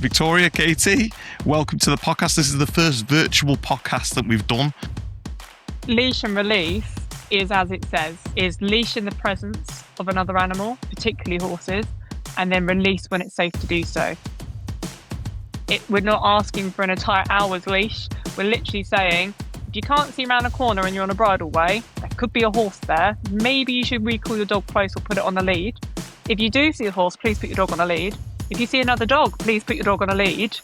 Victoria, Katie, welcome to the podcast. This is the first virtual podcast that we've done. Leash and release is, as it says, is leash in the presence of another animal, particularly horses, and then release when it's safe to do so. We're not asking for an entire hour's leash. We're literally saying, if you can't see around a corner and you're on a bridleway, there could be a horse there. Maybe you should recall your dog close or put it on a lead. If you do see a horse, please put your dog on a lead. If you see another dog, please put your dog on a lead.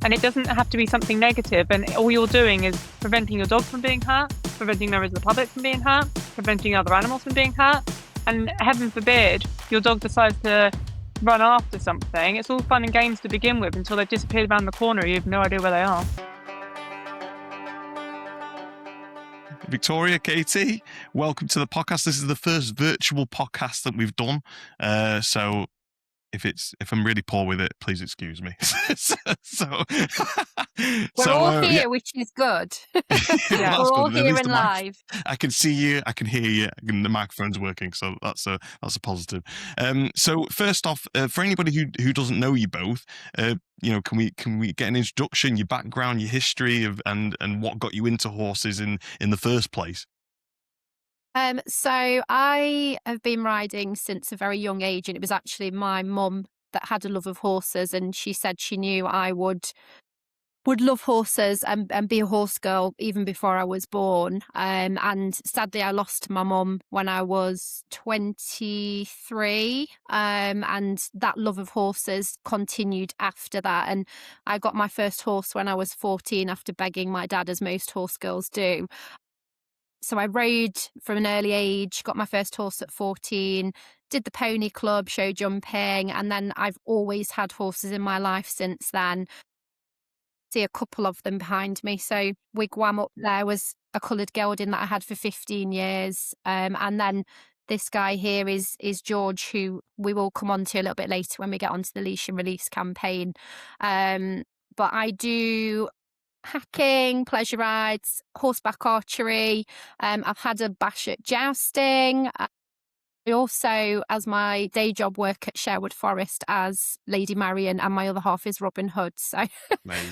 And it doesn't have to be something negative. And all you're doing is preventing your dog from being hurt, preventing members of the public from being hurt, preventing other animals from being hurt. And heaven forbid, your dog decides to run after something. It's all fun and games to begin with until they've disappeared around the corner. You have no idea where they are. Victoria, Katie, welcome to the podcast. This is the first virtual podcast that we've done. So if I'm really poor with it, please excuse me. We're all here, which is good. Yeah. We're all here and live. I can see you, I can hear you, and the microphone's working, so that's a positive. So first off, for anybody who doesn't know you both, can we get an introduction, your background, your history of and what got you into horses in the first place? So I have been riding since a very young age, and it was actually my mum that had a love of horses, and she said she knew I would love horses and be a horse girl even before I was born. And sadly, I lost my mum when I was 23, and that love of horses continued after that. And I got my first horse when I was 14 after begging my dad, as most horse girls do. So I rode from an early age, got my first horse at 14, did the pony club, show jumping, and then I've always had horses in my life since then. See a couple of them behind me. So Wigwam up there was a coloured gelding that I had for 15 years. And then this guy here is George, who we will come on to a little bit later when we get onto the Leash and Release campaign. But I do hacking, pleasure rides, horseback archery. I've had a bash at jousting. I also, as my day job, work at Sherwood Forest as Lady Marion, and my other half is Robin Hood. So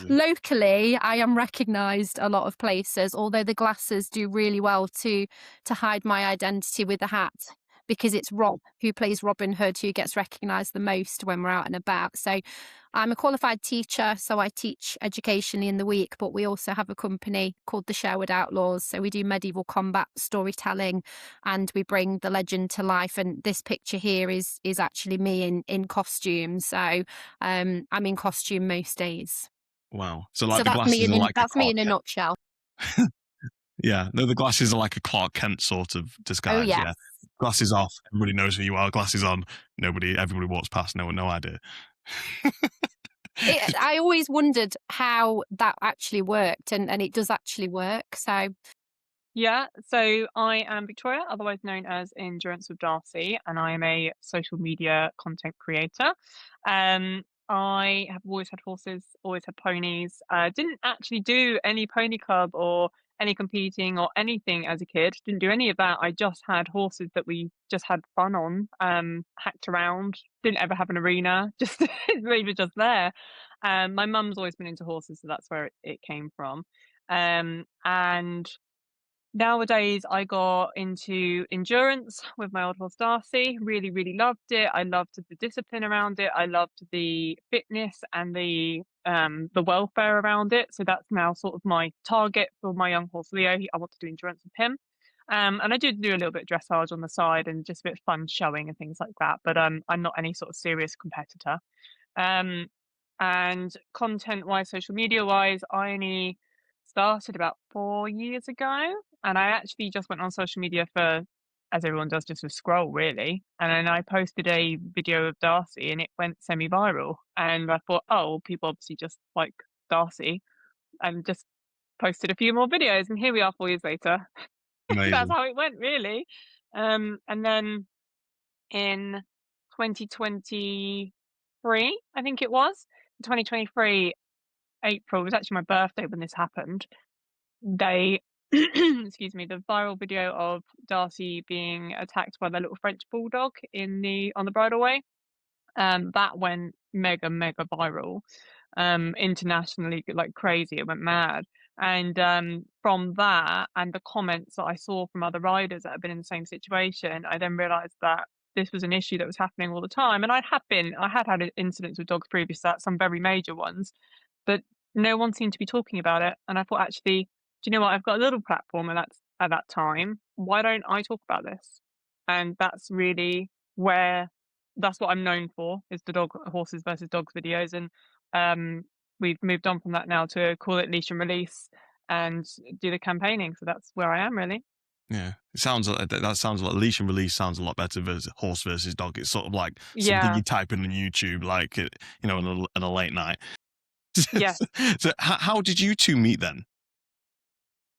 locally, I am recognised a lot of places, although the glasses do really well to hide my identity with the hat, because it's Rob, who plays Robin Hood, who gets recognised the most when we're out and about. So I'm a qualified teacher, so I teach educationally in the week, but we also have a company called the Sherwood Outlaws. So we do medieval combat storytelling, and we bring the legend to life. And this picture here is actually me in costume. So I'm in costume most days. Wow. So the glasses are like that's me in a nutshell. Yeah, no, the glasses are like a Clark Kent sort of disguise. Oh, yes. Yeah, glasses off, everybody knows who you are. Glasses on, everybody walks past, no idea. I always wondered how that actually worked, and it does actually work. So Yeah, so I am Victoria, otherwise known as Endurance with Darcy, and I am a social media content creator. I have always had horses, always had ponies. Didn't actually do any pony club or any competing or anything as a kid. Didn't do any of that. I just had horses that we just had fun on, hacked around. Didn't ever have an arena. Just they were just there. My mum's always been into horses, so that's where it came from. And nowadays, I got into endurance with my old horse Darcy. Really, really loved it. I loved the discipline around it. I loved the fitness and the welfare around it. So that's now sort of my target for my young horse Leo. I want to do endurance with him. And I do a little bit of dressage on the side and just a bit of fun showing and things like that. But I'm not any sort of serious competitor. And content-wise, social media-wise, I only started about 4 years ago, and I actually just went on social media for, as everyone does, just to scroll really. And then I posted a video of Darcy, and it went semi-viral. And I thought, oh, people obviously just like Darcy, and just posted a few more videos. And here we are 4 years later. That's how it went, really. And then in 2023, I think it was 2023. April, it was actually my birthday when this happened. They excuse me, the viral video of Darcy being attacked by their little French bulldog on the bridleway. That went mega, mega viral, internationally, like crazy. It went mad. And from that and the comments that I saw from other riders that had been in the same situation, I then realised that this was an issue that was happening all the time. And I had incidents with dogs previous to that, some very major ones, but no one seemed to be talking about it. And I thought, actually, do you know what? I've got a little platform, and that's at that time. Why don't I talk about this? And that's really where that's what I'm known for, is the dog horses versus dogs videos. And we've moved on from that now to call it Leash and Release and do the campaigning. So that's where I am really. Yeah, it sounds that sounds like Leash and Release sounds a lot better versus horse versus dog. It's sort of like something Yeah. you type in on YouTube, like on a late night. Yes. So how did you two meet then?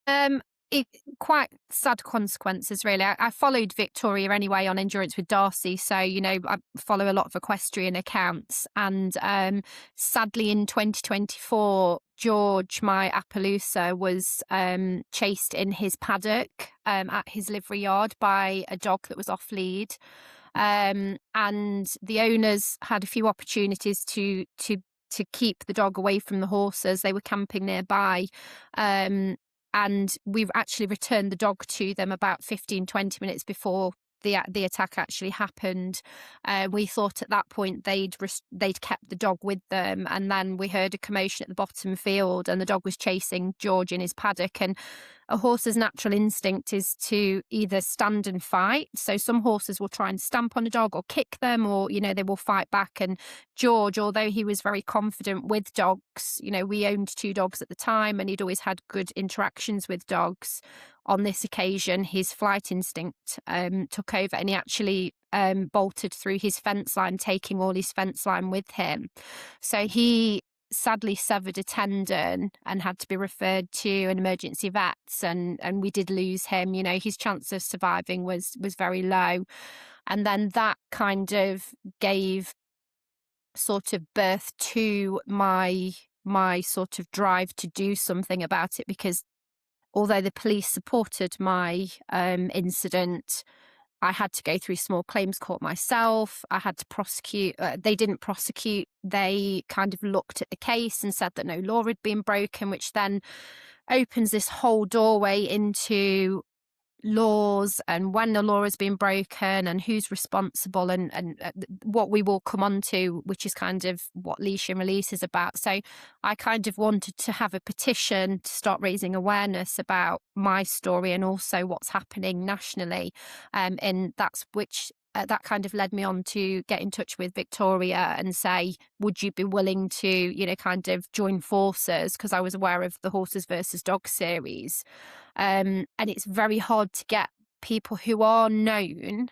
Um, it quite sad consequences, really. I followed Victoria anyway on Endurance with Darcy, so I follow a lot of equestrian accounts. And sadly, in 2024, George, my Appaloosa, was chased in his paddock at his livery yard by a dog that was off lead. And the owners had a few opportunities to keep the dog away from the horses. They were camping nearby. And we've actually returned the dog to them about 15-20 minutes before the attack actually happened. We thought at that point they'd kept the dog with them, and then we heard a commotion at the bottom field, and the dog was chasing George in his paddock. And a horse's natural instinct is to either stand and fight. So some horses will try and stamp on a dog or kick them, or they will fight back. And George, although he was very confident with dogs, we owned 2 dogs at the time, and he'd always had good interactions with dogs. On this occasion, his flight instinct took over, and he actually bolted through his fence line, taking all his fence line with him. So he sadly severed a tendon and had to be referred to an emergency vets, and we did lose him. His chance of surviving was very low. And then that kind of gave sort of birth to my sort of drive to do something about it, because although the police supported my incident, I had to go through small claims court myself. I had to prosecute. They didn't prosecute. They kind of looked at the case and said that no law had been broken, which then opens this whole doorway into laws and when the law has been broken and who's responsible, and what we will come on to, which is kind of what Leash and Release is about. So I kind of wanted to have a petition to start raising awareness about my story and also what's happening nationally, and that kind of led me on to get in touch with Victoria and say, would you be willing to, kind of join forces? Because I was aware of the Horses versus Dogs series. And it's very hard to get people who are known,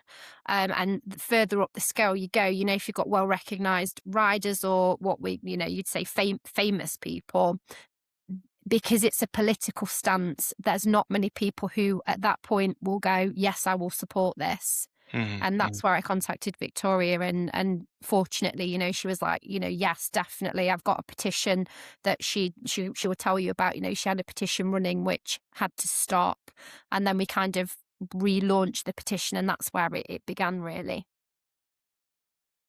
and the further up the scale you go, if you've got well-recognised riders or what you'd say famous people, because it's a political stance, there's not many people who at that point will go, yes, I will support this. And that's where I contacted Victoria, and fortunately, she was like, yes, definitely. I've got a petition that she will tell you about. She had a petition running which had to stop, and then we kind of relaunched the petition, and that's where it began, really.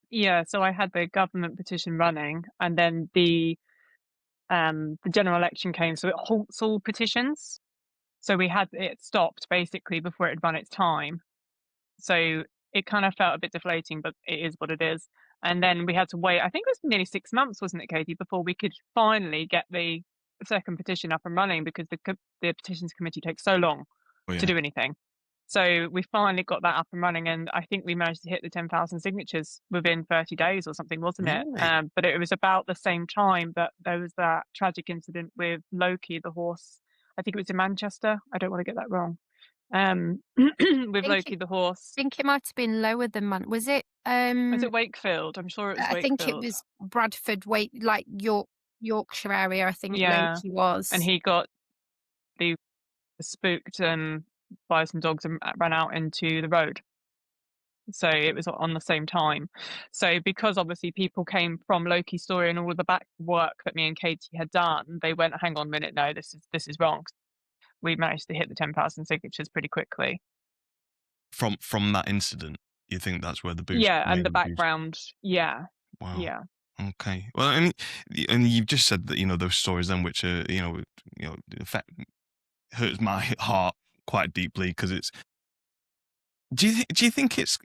Yeah. So I had the government petition running, and then the general election came, so it halts all petitions. So we had it stopped basically before it had run its time. So it kind of felt a bit deflating, but it is what it is. And then we had to wait, I think it was nearly 6 months, wasn't it, Katie, before we could finally get the second petition up and running, because the petitions committee takes so long to do anything. So we finally got that up and running, and I think we managed to hit the 10,000 signatures within 30 days or something, wasn't it? Really? But it was about the same time that there was that tragic incident with Loki, the horse. I think it was in Manchester. I don't want to get that wrong. With Loki the horse. I think it might have been lower than was it? Was it Wakefield? I'm sure it was I think it Wakefield. was Bradford, like Yorkshire area. I think Yeah, Loki was. and he got spooked by some dogs and ran out into the road. So it was on the same time. So because obviously people came from Loki's story and all of the back work that me and Katie had done, they went, hang on a minute, no, this is wrong. We managed to hit the 10,000 signatures pretty quickly. From that incident. You think that's where the boost Yeah, and the main boost? background. Yeah. Wow. Yeah. Okay. Well, I mean, and you've just said that, you know, those stories then, which are, affect hurts my heart quite deeply because it's. Do you think it's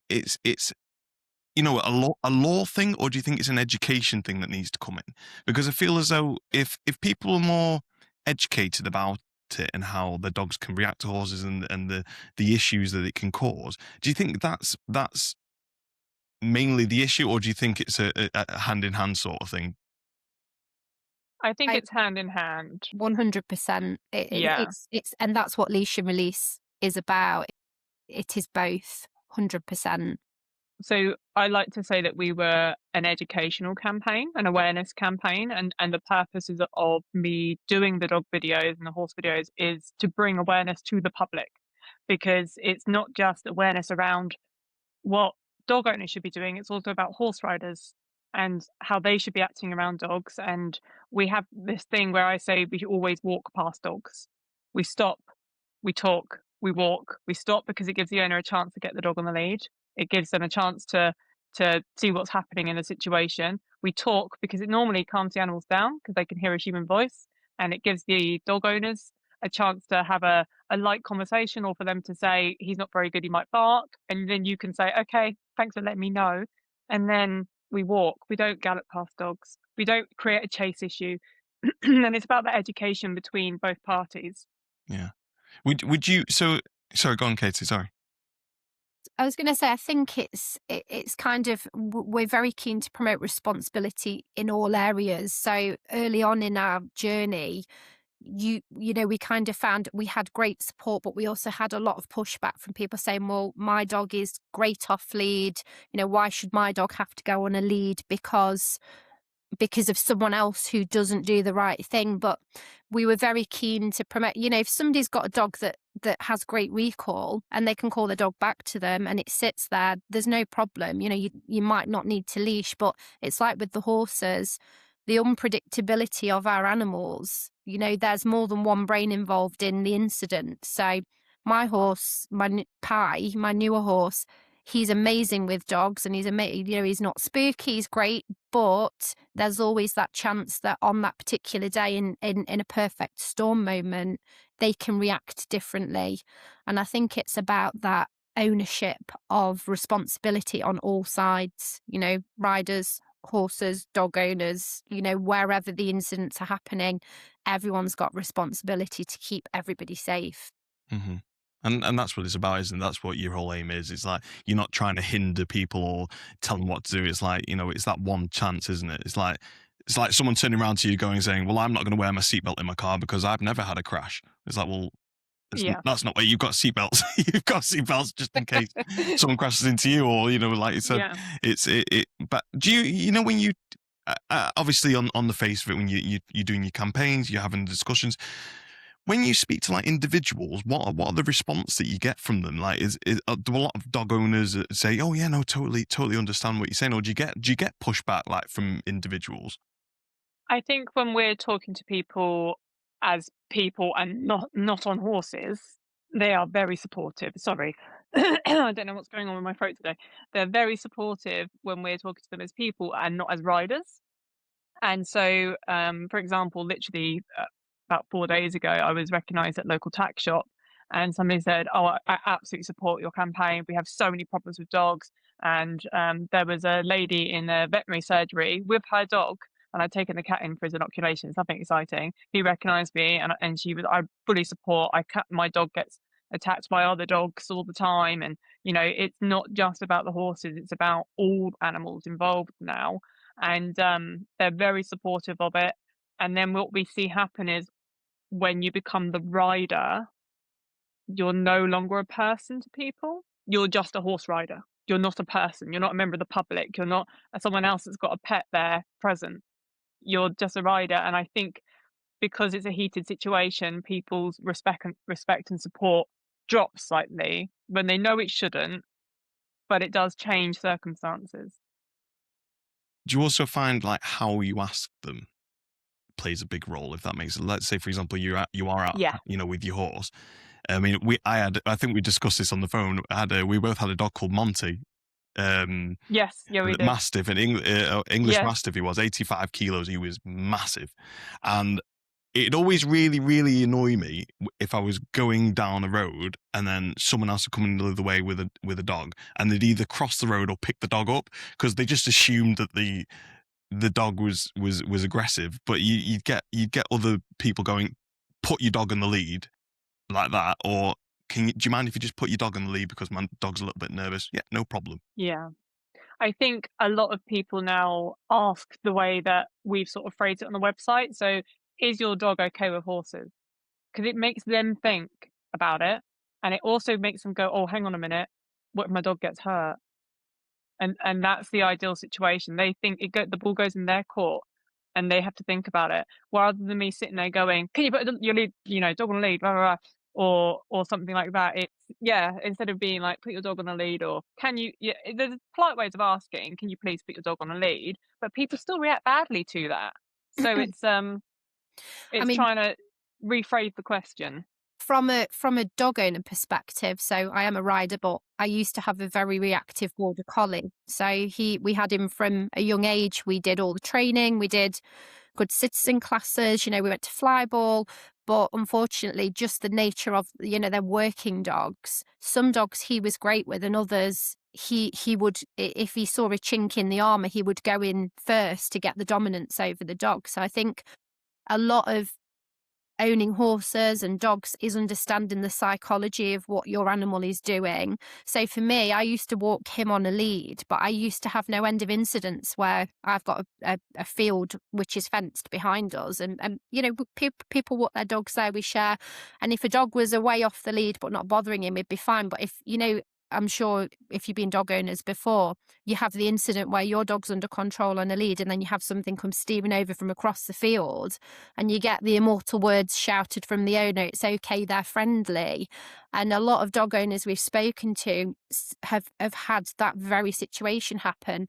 a law thing, or do you think it's an education thing that needs to come in? Because I feel as though if people are more educated about it and how the dogs can react to horses and the issues that it can cause, do you think that's mainly the issue, or do you think it's a hand in hand sort of thing? I think I it's hand in hand. 100%. Yeah. It's and that's what Leash and Release is about. It is both, 100%. So I like to say that we were an educational campaign, an awareness campaign, and the purposes of me doing the dog videos and the horse videos is to bring awareness to the public, because it's not just awareness around what dog owners should be doing, it's also about horse riders and how they should be acting around dogs. And we have this thing where I say we should always walk past dogs. We stop, we talk, we walk, we stop because it gives the owner a chance to get the dog on the lead. It gives them a chance to see what's happening in a situation. We talk because it normally calms the animals down because they can hear a human voice, and it gives the dog owners a chance to have a light conversation, or for them to say he's not very good, he might bark, and then you can say, okay, thanks for letting me know. And then we walk. We don't gallop past dogs. We don't create a chase issue. And it's about the education between both parties. Yeah. Would you? So sorry, go on, Katie. Sorry. I was going to say, I think it's kind of we're very keen to promote responsibility in all areas. So early on in our journey, we kind of found we had great support, but we also had a lot of pushback from people saying, well, my dog is great off lead, why should my dog have to go on a lead because of someone else who doesn't do the right thing. But we were very keen to promote, if somebody's got a dog that has great recall and they can call the dog back to them and it sits there, there's no problem. You might not need to leash, but it's like with the horses, the unpredictability of our animals, there's more than one brain involved in the incident. So my horse, Pie, my newer horse, he's amazing with dogs and he's amazing. He's not spooky, he's great, but there's always that chance that on that particular day in a perfect storm moment, they can react differently. And I think it's about that ownership of responsibility on all sides, riders, horses, dog owners, wherever the incidents are happening, everyone's got responsibility to keep everybody safe. Mm-hmm. And that's what it's about, isn't it? That's what your whole aim is. It's like you're not trying to hinder people or tell them what to do. It's like, it's that one chance, isn't it? It's like someone turning around to you saying, well, I'm not going to wear my seatbelt in my car because I've never had a crash. It's like, well, Yeah. that's not where you've got seatbelts. You've got seatbelts just in case someone crashes into you, or like you said, Yeah. it's it. But do when you obviously on the face of it, when you're doing your campaigns, you're having discussions. When you speak to like individuals, what are the response that you get from them? Like, do a lot of dog owners say, "Oh yeah, no, totally understand what you're saying," or do you get pushback like from individuals? I think when we're talking to people as people and not on horses, they are very supportive. Sorry, I don't know what's going on with my throat today. They're very supportive when we're talking to them as people and not as riders. And so, for example, literally about 4 days ago, I was recognised at local tack shop, and somebody said, "Oh, I absolutely support your campaign. We have so many problems with dogs." And there was a lady in a veterinary surgery with her dog, and I'd taken the cat in for his inoculation, something exciting. He recognised me, and she was, "I fully support. My dog gets attacked by other dogs all the time, and it's not just about the horses; it's about all animals involved now." And they're very supportive of it. And then what we see happen is when you become the rider, you're no longer a person to people. You're just a horse rider. You're not a person. You're not a member of the public. You're not someone else that's got a pet there present. You're just a rider. And I think because it's a heated situation, people's respect and support drops slightly when they know it shouldn't, but it does change circumstances. Do you also find like how you ask them plays a big role, if that makes sense? Let's say, for example, you are out, Yeah. with your horse. I mean, I think we discussed this on the phone. We both had a dog called Monty, Yes, yeah, we did. Mastiff, an English Yeah, Mastiff. He was 85 kilos. He was massive, and it'd always really, really annoy me if I was going down a road and then someone else would come in the other way with a dog, and they'd either cross the road or pick the dog up because they just assumed that the dog was aggressive. But you'd get other people going, put your dog in the lead like that, or do you mind if you just put your dog in the lead because my dog's a little bit nervous? Yeah, no problem. yeah. I think a lot of people now ask the way that we've sort of phrased it on the website. So, is your dog okay with horses? Because it makes them think about it, and it also makes them go, "Oh, hang on a minute, what if my dog gets hurt?" And that's the ideal situation. They think the ball goes in their court, and they have to think about it, rather than me sitting there going, "Can you put your lead, dog on a lead, blah, blah, blah," or something like that. It's yeah, instead of being like, "Put your dog on a lead," or "Can you," yeah, there's polite ways of asking, "Can you please put your dog on a lead?" But people still react badly to that. So I it's mean, trying to rephrase the question. from a dog owner perspective, so I am a rider, but I used to have a very reactive border collie. So we had him from a young age. We did all the training, we did good citizen classes, we went to fly ball. But unfortunately, just the nature of, they're working dogs. Some dogs he was great with, and others he would, if he saw a chink in the armor, he would go in first to get the dominance over the dog. So I think a lot of owning horses and dogs is understanding the psychology of what your animal is doing. So for me, I used to walk him on a lead, but I used to have no end of incidents where I've got a field which is fenced behind us, and people walk their dogs there, we share. And if a dog was away off the lead but not bothering him, it'd be fine. But if I'm sure if you've been dog owners before, you have the incident where your dog's under control on a lead, and then you have something come steaming over from across the field, and you get the immortal words shouted from the owner, "It's okay, they're friendly." And a lot of dog owners we've spoken to have had that very situation happen.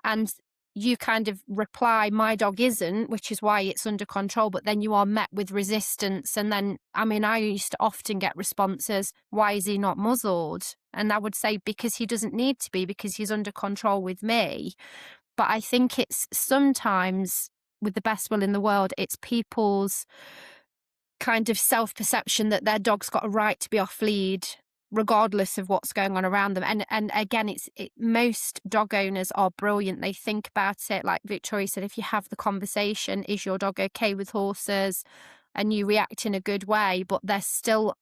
And you kind of reply, "My dog isn't," which is why it's under control. But then you are met with resistance. And then, I mean, I used to often get responses, "Why is he not muzzled?" And I would say, "Because he doesn't need to be, because he's under control with me." But I think it's sometimes, with the best will in the world, it's people's kind of self-perception that their dog's got a right to be off lead regardless of what's going on around them. And again, most dog owners are brilliant. They think about it, like Victoria said, if you have the conversation, "Is your dog okay with horses?" and you react in a good way. But there's still,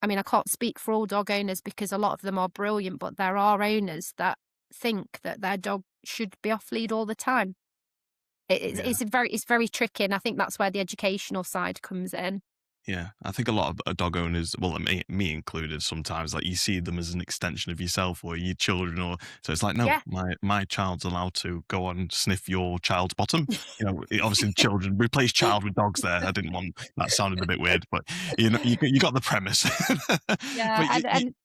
I mean, I can't speak for all dog owners because a lot of them are brilliant, but there are owners that think that their dog should be off lead all the time. Yeah. It's very tricky, and I think that's where the educational side comes in. Yeah, I think a lot of dog owners, well, me included, sometimes like you see them as an extension of yourself or your children, or so it's like, no, Yeah. my child's allowed to go on and sniff your child's bottom. Obviously, children replace child with dogs. There, I didn't want that sounded a bit weird, but you got the premise. Yeah, But and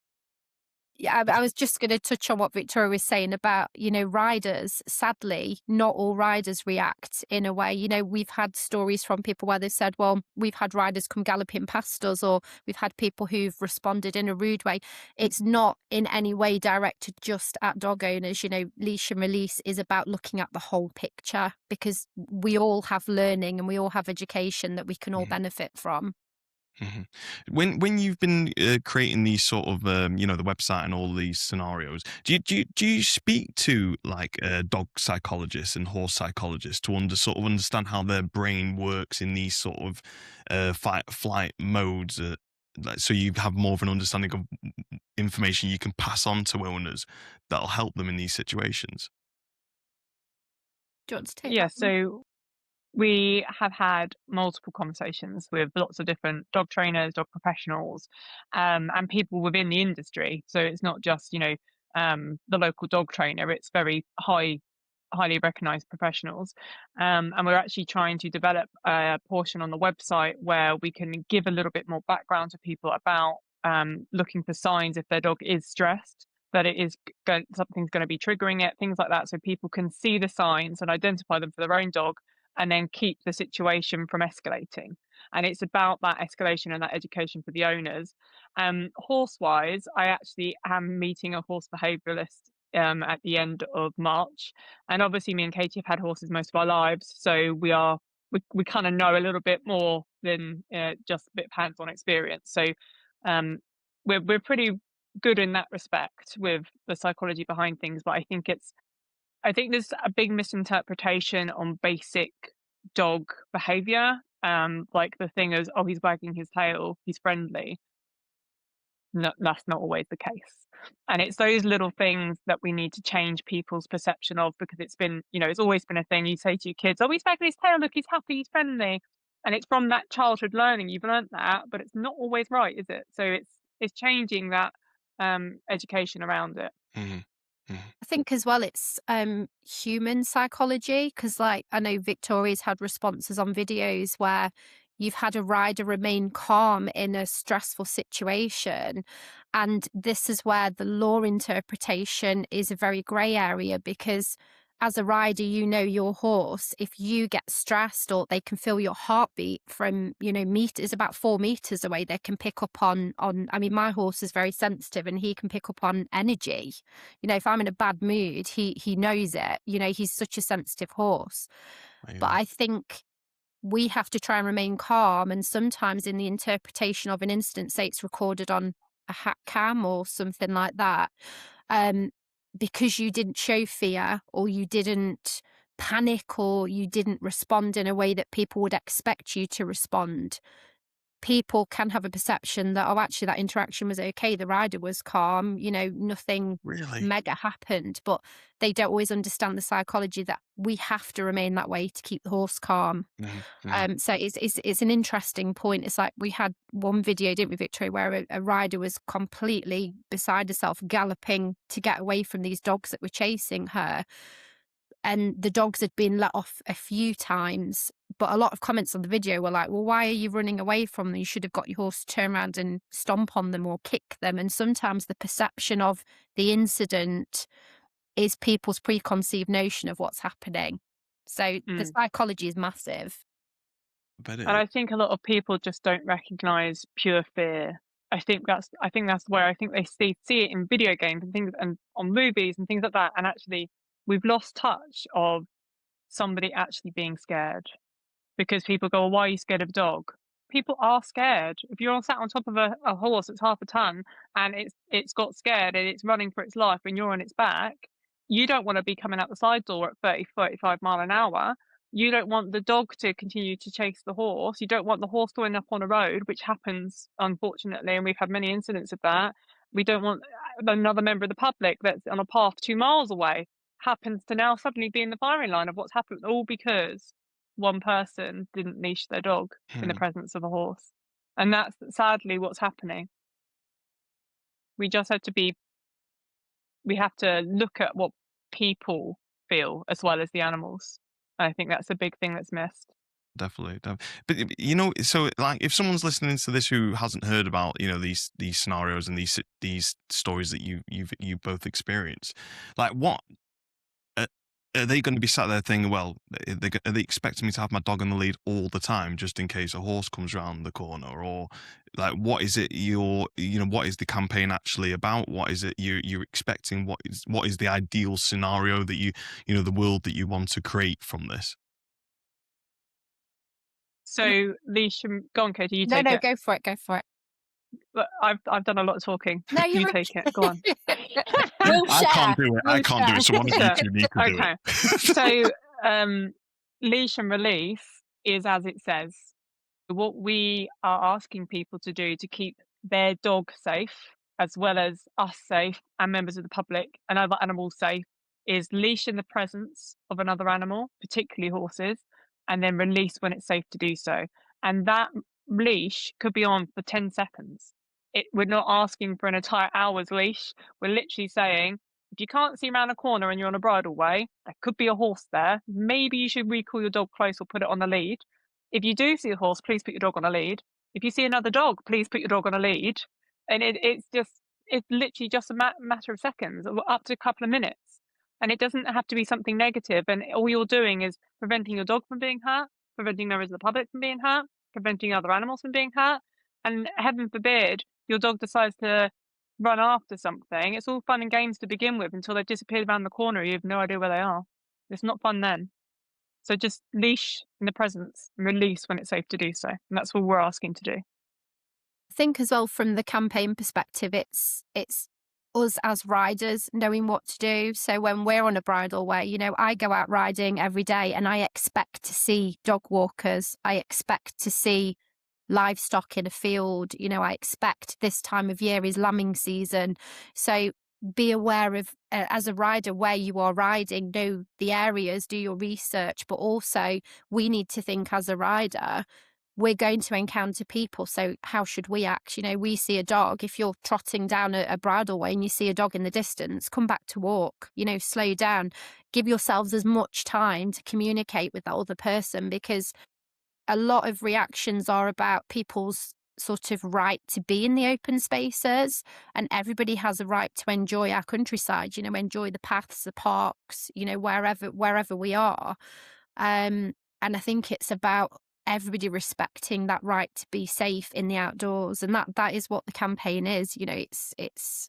yeah, I was just going to touch on what Victoria was saying about, riders. Sadly, not all riders react in a way. We've had stories from people where they've said, "Well, we've had riders come galloping past us," or we've had people who've responded in a rude way. It's not in any way directed just at dog owners. Leash and Release is about looking at the whole picture, because we all have learning and we all have education that we can all Mhm. benefit from. Mhm. When you've been creating these sort of the website and all these scenarios, do you speak to like dog psychologists and horse psychologists to sort of understand how their brain works in these sort of fight flight modes, so you have more of an understanding of information you can pass on to owners that'll help them in these situations? Do you want to take Yeah, that one? so we have had multiple conversations with lots of different dog trainers, dog professionals, and people within the industry. So it's not just, the local dog trainer, it's very highly recognized professionals. And we're actually trying to develop a portion on the website where we can give a little bit more background to people about looking for signs if their dog is stressed, that it is something's going to be triggering it, things like that, so people can see the signs and identify them for their own dog, and then keep the situation from escalating. And it's about that escalation and that education for the owners. Horse wise, I actually am meeting a horse behavioralist at the end of March. And obviously, me and Katie have had horses most of our lives, so we kind of know a little bit more than just a bit of hands-on experience. So we're pretty good in that respect with the psychology behind things. But I think there's a big misinterpretation on basic dog behavior. Like the thing is, oh, he's wagging his tail, he's friendly. No, that's not always the case. And it's those little things that we need to change people's perception of, because it's been, it's always been a thing. You say to your kids, oh, he's wagging his tail, look, he's happy, he's friendly. And it's from that childhood learning, you've learned that, but it's not always right, is it? So it's changing that education around it. Mm-hmm. Mm-hmm. I think as well it's human psychology, because like I know Victoria's had responses on videos where you've had a rider remain calm in a stressful situation, and this is where the law interpretation is a very grey area, because as a rider, your horse, if you get stressed, or they can feel your heartbeat from, meters, about 4 meters away, they can pick up on, I mean, my horse is very sensitive and he can pick up on energy. If I'm in a bad mood, he knows it. He's such a sensitive horse. But I think we have to try and remain calm. And sometimes in the interpretation of an incident, say it's recorded on a hat cam or something like that, because you didn't show fear, or you didn't panic, or you didn't respond in a way that people would expect you to respond, people can have a perception that, oh, actually that interaction was okay, the rider was calm, nothing Really? mega happened. But they don't always understand the psychology that we have to remain that way to keep the horse calm. Mm-hmm. So it's an interesting point. It's like we had one video, didn't we, Victoria, where a rider was completely beside herself, galloping to get away from these dogs that were chasing her. And the dogs had been let off a few times, but a lot of comments on the video were like, well, why are you running away from them? You should have got your horse to turn around and stomp on them or kick them. And sometimes the perception of the incident is people's preconceived notion of what's happening. So the psychology is massive. And I think a lot of people just don't recognize pure fear. I think that's where I think they see it in video games and things, and on movies and things like that. And actually, we've lost touch of somebody actually being scared, because people go, well, why are you scared of a dog? People are scared. If you're sat on top of a horse that's half a ton and it's got scared and it's running for its life and you're on its back, you don't want to be coming out the side door at 30, 35 mile an hour. You don't want the dog to continue to chase the horse. You don't want the horse to end up on a road, which happens, unfortunately, and we've had many incidents of that. We don't want another member of the public that's on a path 2 miles away happens to now suddenly be in the firing line of what's happened, all because one person didn't leash their dog in the presence of a horse. And that's sadly what's happening. We just have to look at what people feel as well as the animals. I think that's a big thing that's missed. Definitely. But so like if someone's listening to this who hasn't heard about these scenarios and these stories that you both experienced, like what are they going to be sat there thinking, well, are they expecting me to have my dog on the lead all the time just in case a horse comes around the corner? Or like, what is it what is the campaign actually about? What is it you're expecting? What is the ideal scenario that the world that you want to create from this? So Leash, go on, Katie, you take No, it. go for it. But I've done a lot of talking. No, you take it. Go on. I can't do it. I can't do it. So one of you two need to do it. So Leash and Release is as it says. What we are asking people to do to keep their dog safe, as well as us safe and members of the public and other animals safe, is leash in the presence of another animal, particularly horses, and then release when it's safe to do so. And that leash could be on for 10 seconds. We're not asking for an entire hour's leash. We're literally saying, if you can't see around a corner and you're on a bridleway, there could be a horse there. Maybe you should recall your dog close or put it on the lead. If you do see a horse, please put your dog on a lead. If you see another dog, please put your dog on a lead. And it's literally just a matter of seconds, or up to a couple of minutes. And it doesn't have to be something negative. And all you're doing is preventing your dog from being hurt, preventing members of the public from being hurt, preventing other animals from being hurt. And heaven forbid, your dog decides to run after something. It's all fun and games to begin with until they've disappeared around the corner. You have no idea where they are. It's not fun then. So just leash in the presence and release when it's safe to do so. And that's what we're asking to do. I think as well from the campaign perspective, it's us as riders knowing what to do. So when we're on a bridle way, you know, I go out riding every day and I expect to see dog walkers. I expect to see livestock in a field. You know, I expect this time of year is lambing season. So be aware of, as a rider, where you are riding, know the areas, do your research, but also we need to think as a rider, we're going to encounter people. So how should we act? You know, we see a dog. If you're trotting down a bridleway and you see a dog in the distance, come back to walk, you know, slow down, give yourselves as much time to communicate with that other person, because a lot of reactions are about people's sort of right to be in the open spaces, and everybody has a right to enjoy our countryside, you know, enjoy the paths, the parks, you know, wherever we are. And I think it's about everybody respecting that right to be safe in the outdoors, and that is what the campaign is. You know, it's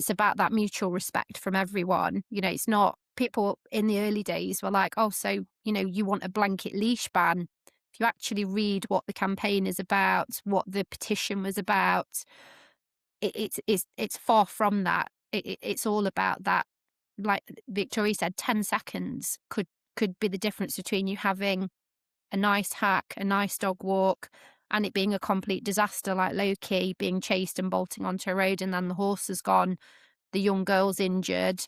about that mutual respect from everyone. You know, it's not, people in the early days were like, oh, so, you know, you want a blanket leash ban. If you actually read what the campaign is about, what the petition was about, it's far from that. It's all about that. Like Victoria said, 10 seconds could be the difference between you having a nice hack, a nice dog walk, and it being a complete disaster, like Loki being chased and bolting onto a road, and then the horse has gone, the young girl's injured,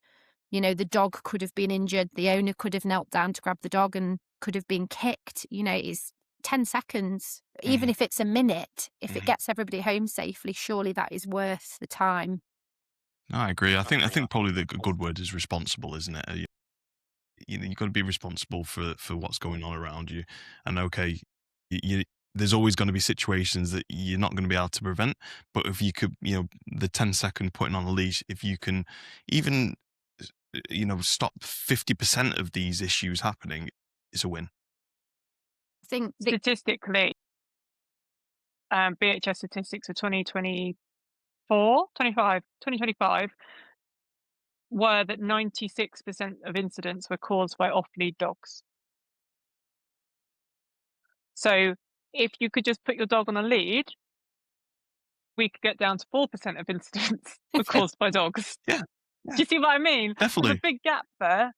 you know, the dog could have been injured, the owner could have knelt down to grab the dog and could have been kicked. You know, it's 10 seconds, even if it's a minute, if it gets everybody home safely, surely that is worth the time. No, I agree. I think probably the good word is responsible, isn't it? You know, you've got to be responsible for what's going on around you. And okay, there's always going to be situations that you're not going to be able to prevent. But if you could, you know, the 10-second putting on a leash, if you can even, you know, stop 50% of these issues happening, it's a win. I think Statistically, BHS statistics for 2025 were that 96% of incidents were caused by off-lead dogs. So if you could just put your dog on a lead, we could get down to 4% of incidents were caused by dogs. Yeah. Do you see what I mean? Definitely. There's a big gap there.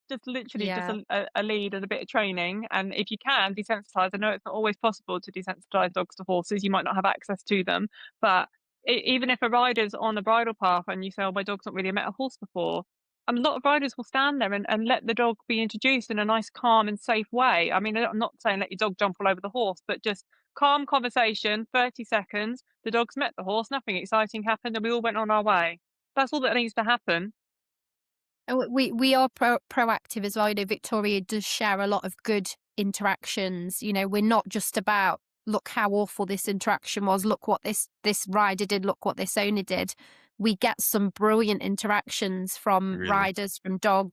Just literally Yeah. just a lead and a bit of training. And if you can desensitize, I know it's not always possible to desensitize dogs to horses. You might not have access to them. But even if a rider's on a bridle path and you say, oh, my dog's not really met a horse before, a lot of riders will stand there and let the dog be introduced in a nice, calm and safe way. I mean, I'm not saying let your dog jump all over the horse, but just calm conversation, 30 seconds. The dog's met the horse, nothing exciting happened, and we all went on our way. That's all that needs to happen. We are proactive as well. You know, Victoria does share a lot of good interactions. You know, we're not just about, look how awful this interaction was, look what this rider did, look what this owner did. We get some brilliant interactions from riders, from dog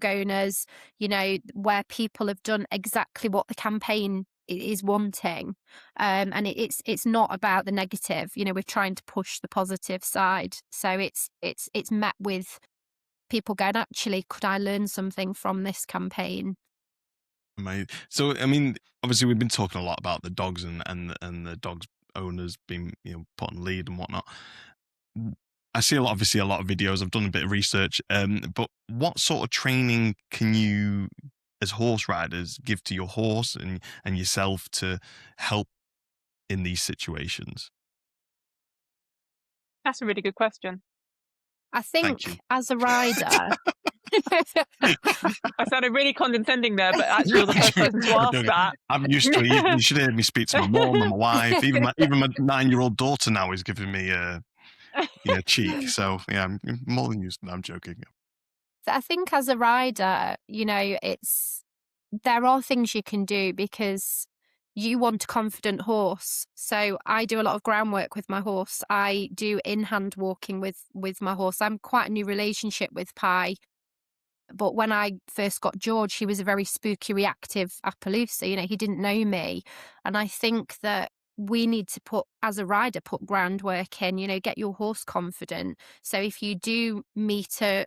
owners, you know, where people have done exactly what the campaign is wanting. And it's not about the negative. You know, we're trying to push the positive side. So it's met with people going, actually, could I learn something from this campaign? So, I mean, obviously we've been talking a lot about the dogs and the dogs owners being, you know, put on lead and whatnot. I see a lot of videos. I've done a bit of research. But what sort of training can you, as horse riders, give to your horse and yourself to help in these situations? That's a really good question. I think as a rider, I sounded really condescending there, but actually you're the first person to ask that. I'm used to it. You should hear me speak to my mom and my wife. Even my 9-year-old daughter now is giving me cheek. So yeah, I'm more than used to that. I'm joking. I think as a rider, you know, there are things you can do because you want a confident horse. So I do a lot of groundwork with my horse. I do in-hand walking with my horse. I'm quite a new relationship with Pi. But when I first got George, he was a very spooky, reactive Appaloosa. You know, he didn't know me. And I think that we need to put, as a rider, put groundwork in, get your horse confident. So if you do meet a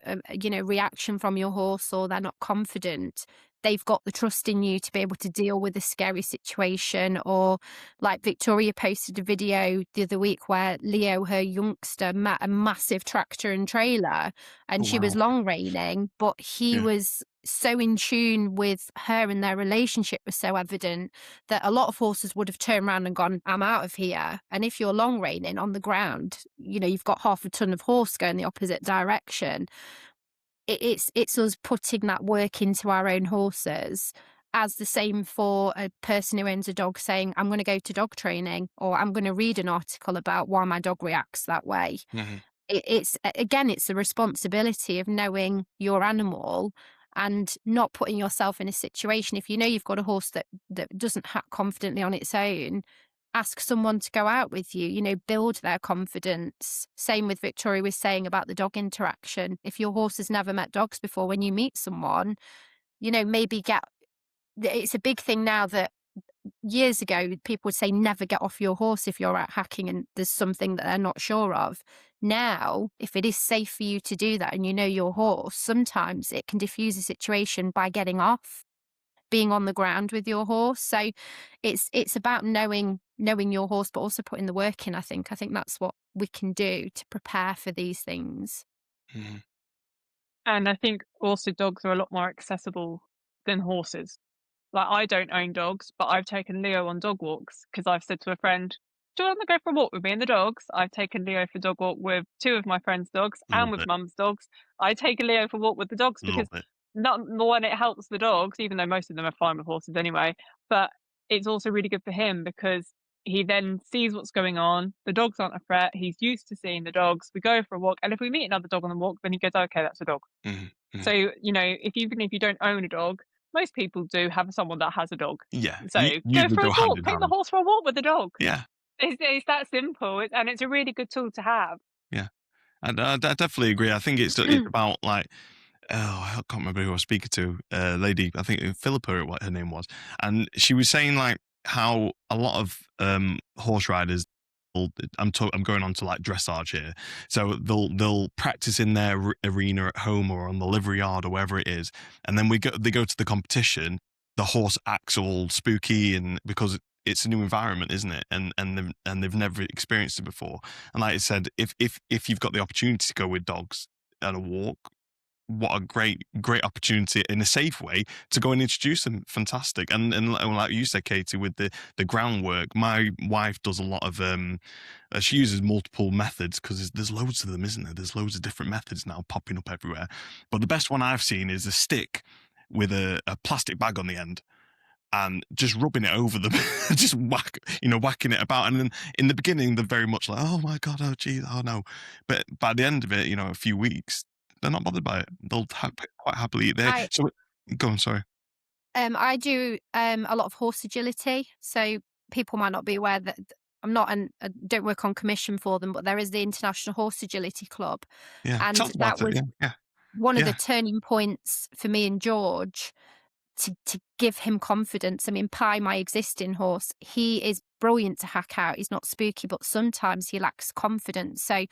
reaction from your horse, or they're not confident, they've got the trust in you to be able to deal with a scary situation. Or like Victoria posted a video the other week where Leo, her youngster, met a massive tractor and trailer, and Oh, she was wow. long reining, but he Yeah. was so in tune with her, and their relationship was so evident that a lot of horses would have turned around and gone, I'm out of here. And if you're long reining on the ground, you've got half a ton of horse going the opposite direction. It's us putting that work into our own horses, as the same for a person who owns a dog saying, I'm going to go to dog training, or I'm going to read an article about why my dog reacts that way. Mm-hmm. It's the responsibility of knowing your animal and not putting yourself in a situation. If you know you've got a horse that doesn't hack confidently on its own, ask someone to go out with you, build their confidence. Same with Victoria was saying about the dog interaction. If your horse has never met dogs before, when you meet someone, maybe it's a big thing now that years ago people would say never get off your horse if you're out hacking and there's something that they're not sure of. Now, if it is safe for you to do that and you know your horse, sometimes it can diffuse a situation by getting off, being on the ground with your horse. So it's about knowing your horse, but also putting the work in. I think that's what we can do to prepare for these things. Mm-hmm. And I think also dogs are a lot more accessible than horses. Like, I don't own dogs, but I've taken Leo on dog walks because I've said to a friend, do you want to go for a walk with me and the dogs? I've taken Leo for dog walk with 2 of my friends' dogs and Love with it. mum's dogs. I take Leo for walk with the dogs because Love it. not one, it helps the dogs, even though most of them are fine with horses anyway. But it's also really good for him because he then sees what's going on. The dogs aren't a threat. He's used to seeing the dogs. We go for a walk, and if we meet another dog on the walk, then he goes, okay, that's a dog. Mm-hmm. Mm-hmm. So, even if you don't own a dog, most people do have someone that has a dog. Yeah. So go Usually for a go hand walk, in take the hand. horse for a walk with the dog. Yeah. It's that simple, and it's a really good tool to have. Yeah. I definitely agree. I think it's about like, I can't remember who I was speaking to, lady, I think Philippa, or what her name was, and she was saying like how a lot of horse riders, I'm going on to like dressage here, so they'll practice in their arena at home or on the livery yard or wherever it is, and then they go to the competition, the horse acts all spooky, and because it's a new environment, isn't it? And they've never experienced it before. And like I said, if you've got the opportunity to go with dogs on a walk, what a great opportunity in a safe way to go and introduce them. Fantastic. And like you said, Katie, with the groundwork, my wife does a lot of she uses multiple methods because there's loads of them, isn't there? There's loads of different methods now popping up everywhere, but the best one I've seen is a stick with a plastic bag on the end and just rubbing it over them, just whacking it about. And then in the beginning, they're very much like, oh my God, oh geez, oh no. But by the end of it, a few weeks, they're not bothered by it. They'll quite happily eat there. So go on, sorry. I do a lot of horse agility. So people might not be aware that I don't work on commission for them, but there is the International Horse Agility Club. Yeah, And tell us about that was one of the turning points for me and George to give him confidence. I mean, Pie, my existing horse, he is brilliant to hack out. He's not spooky, but sometimes he lacks confidence. So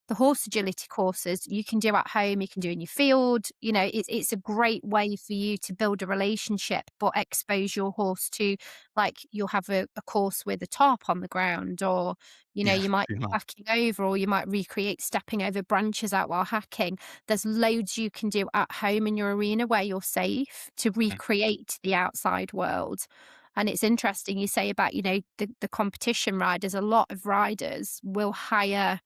the horse agility courses you can do at home, you can do in your field. It's a great way for you to build a relationship, but expose your horse to, like, you'll have a course with a tarp on the ground, or, you might be hacking over, or you might recreate stepping over branches out while hacking. There's loads you can do at home in your arena where you're safe to recreate the outside world. And it's interesting you say about, the competition riders. A lot of riders will hire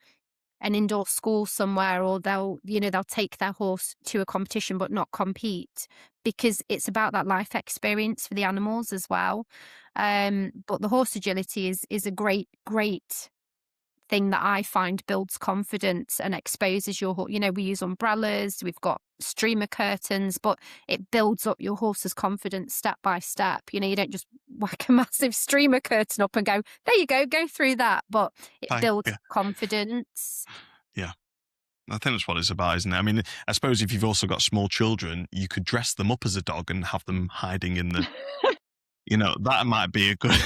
an indoor school somewhere, or they'll take their horse to a competition but not compete, because it's about that life experience for the animals as well. But the horse agility is a great thing that I find builds confidence and exposes your horse. We use umbrellas, we've got streamer curtains, but it builds up your horse's confidence step by step. You don't just whack a massive streamer curtain up and go, there you go through that, but it builds confidence. Yeah. I think that's what it's about, isn't it? I mean, I suppose if you've also got small children, you could dress them up as a dog and have them hiding in the that might be a good.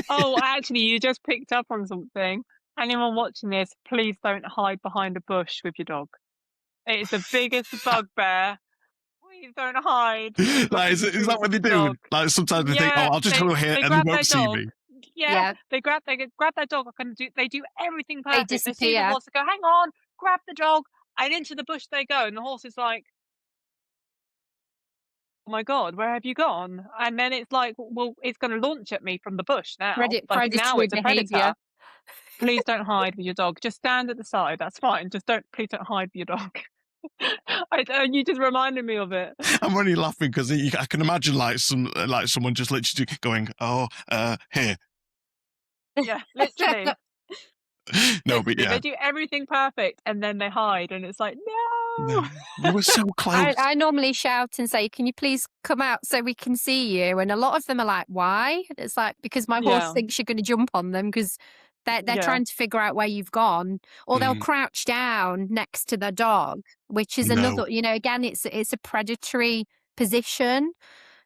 Oh, actually, you just picked up on something. Anyone watching this, please don't hide behind a bush with your dog. It's the biggest bugbear. Please don't hide with a bush Like, in the is that trees what with they your do? dog. Like, sometimes they think, oh, Yeah, I'll just go here they and they grab their won't see dog. me. Yeah, they grab their dog. They do everything They perfect. They see the disappear. horse, they go, hang on, grab the dog, and into the bush they go. And the horse is like, oh my God, where have you gone? And then it's like, well, it's going to launch at me from the bush now. Like now Predatory it's a behaviour. predator. Please don't hide with your dog. Just stand at the side. That's fine. Please don't hide with your dog. You just reminded me of it. I'm only laughing because I can imagine like someone just literally going, oh, here. Yeah, literally. No, but Literally. yeah, They do everything perfect and then they hide, and it's like, no. you were so close. I normally shout and say, can you please come out so we can see you? And a lot of them are like, why? It's like, because my horse Yeah. thinks you're going to jump on them because they're Yeah. trying to figure out where you've gone. Or they'll Mm. crouch down next to their dog, which is No. another, again, it's a predatory position.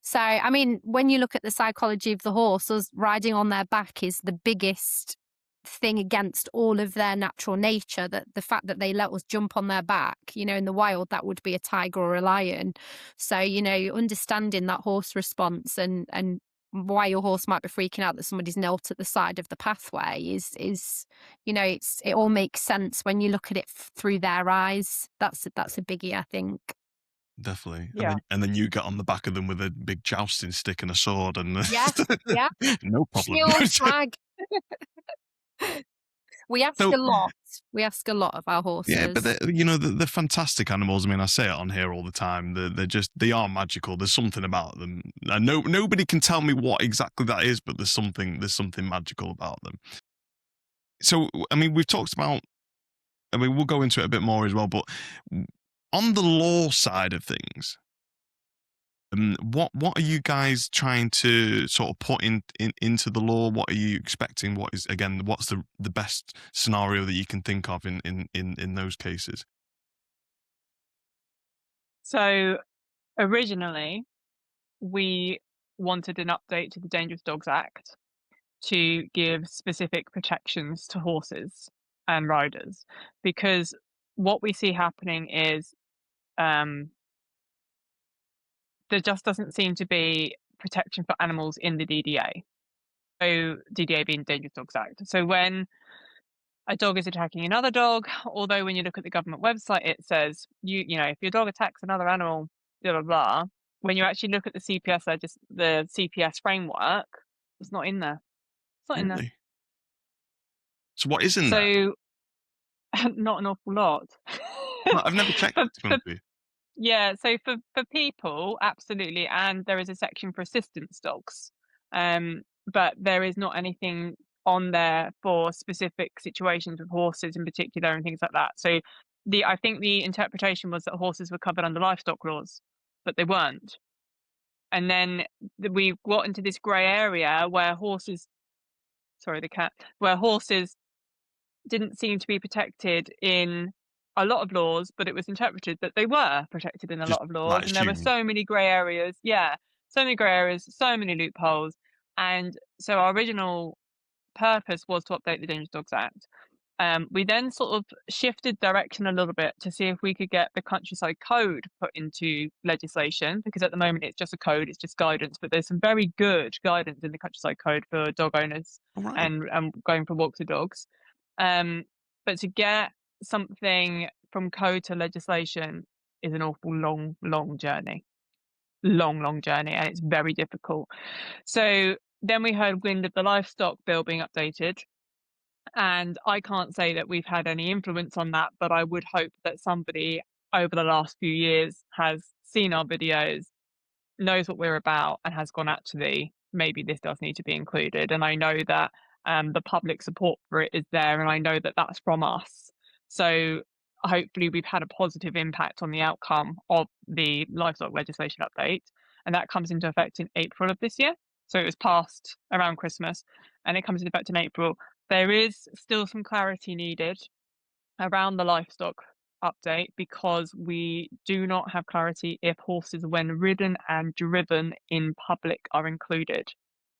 So, I mean, when you look at the psychology of the horse, us riding on their back is the biggest thing against all of their natural nature. That the fact that they let us jump on their back, in the wild, that would be a tiger or a lion. So, understanding that horse response and why your horse might be freaking out that somebody's knelt at the side of the pathway is it all makes sense when you look at it through their eyes. That's a biggie, I think. Definitely. Yeah. And then you get on the back of them with a big jousting stick and a sword and Yeah. no problem. Shield, flag. We ask So- a lot. We ask a lot of our horses. Yeah, but they're fantastic animals. I mean, I say it on here all the time. They are magical. There's something about them. And nobody can tell me what exactly that is, but there's something magical about them. So, I mean, we've talked about. I mean, we'll go into it a bit more as well. But on the law side of things, what are you guys trying to sort of put into the law? What are you expecting? What's the best scenario that you can think of in those cases? So originally, we wanted an update to the Dangerous Dogs Act to give specific protections to horses and riders, because what we see happening is there just doesn't seem to be protection for animals in the DDA. So DDA being Dangerous Dogs Act. So when a dog is attacking another dog, although when you look at the government website, it says if your dog attacks another animal, blah blah blah. When you actually look at the CPS framework, it's not in there. It's not in there. Really? So what is in there? So not an awful lot. Well, I've never checked. To be honest with you. Yeah, so for people, absolutely, and there is a section for assistance dogs, but there is not anything on there for specific situations with horses in particular and things like that. So I think the interpretation was that horses were covered under livestock laws, but they weren't. And then we got into this grey area where horses didn't seem to be protected in a lot of laws, but it was interpreted that they were protected in a Just lot of laws, like and there were assuming. so many grey areas. Yeah, so many grey areas, so many loopholes, and so our original purpose was to update the Dangerous Dogs Act. We then sort of shifted direction a little bit to see if we could get the countryside code put into legislation, because at the moment it's just a code, it's just guidance, but there's some very good guidance in the countryside code for dog owners All right. and going for walks with dogs. But to get something from code to legislation is an awful long journey. Long journey, and it's very difficult. So then we heard wind of the livestock bill being updated. And I can't say that we've had any influence on that, but I would hope that somebody over the last few years has seen our videos, knows what we're about, and has gone, actually, maybe this does need to be included. And I know that the public support for it is there, and I know that that's from us. So hopefully we've had a positive impact on the outcome of the livestock legislation update. And that comes into effect in April of this year. So it was passed around Christmas, and it comes into effect in April. There is still some clarity needed around the livestock update because we do not have clarity if horses, when ridden and driven in public, are included.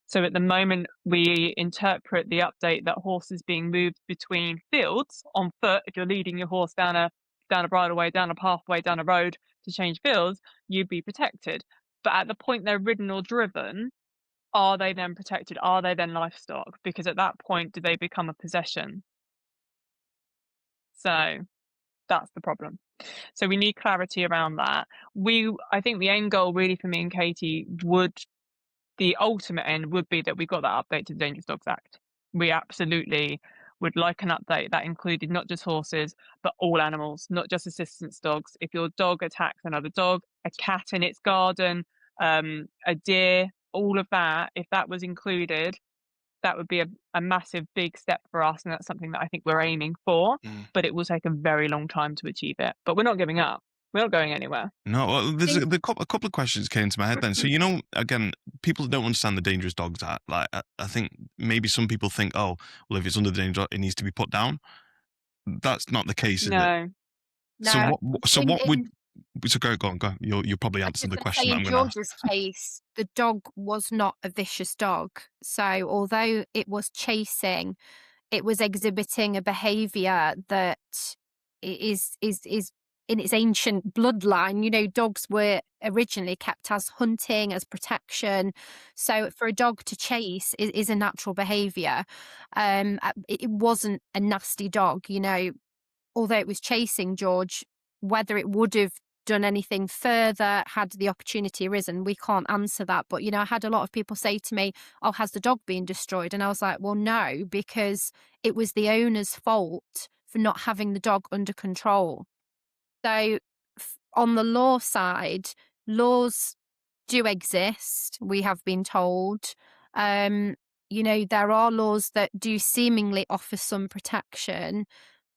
So at the moment, we interpret the update that horses being moved between fields on foot. If you're leading your horse down a bridleway, down a pathway, down a road to change fields, you'd be protected. But at the point they're ridden or driven, are they then protected? Are they then livestock? Because at that point, do they become a possession? So that's the problem. So we need clarity around that. I think the end goal really for me and Katie the ultimate end would be that we got that update to the Dangerous Dogs Act. We absolutely would like an update that included not just horses, but all animals, not just assistance dogs. If your dog attacks another dog, a cat in its garden, a deer, all of that, if that was included, that would be a massive big step for us. And that's something that I think we're aiming for, but it will take a very long time to achieve it. But we're not giving up. We're not going anywhere. No, well, there's a couple of questions came to my head then. So, again, people don't understand the Dangerous Dogs Act. Like, I think maybe some people think, oh, well, if it's under the Dangerous, it needs to be put down. That's not the case, is it? No. No. So what would? So go on. You'll probably answer the question that I'm In going to ask. George's case, the dog was not a vicious dog. So although it was chasing, it was exhibiting a behaviour that is in its ancient bloodline. Dogs were originally kept as hunting, as protection. So for a dog to chase is a natural behaviour. It wasn't a nasty dog. Although it was chasing George, whether it would have done anything further had the opportunity arisen, we can't answer that. But, I had a lot of people say to me, oh, has the dog been destroyed? And I was like, well, no, because it was the owner's fault for not having the dog under control. So on the law side, laws do exist, we have been told. There are laws that do seemingly offer some protection,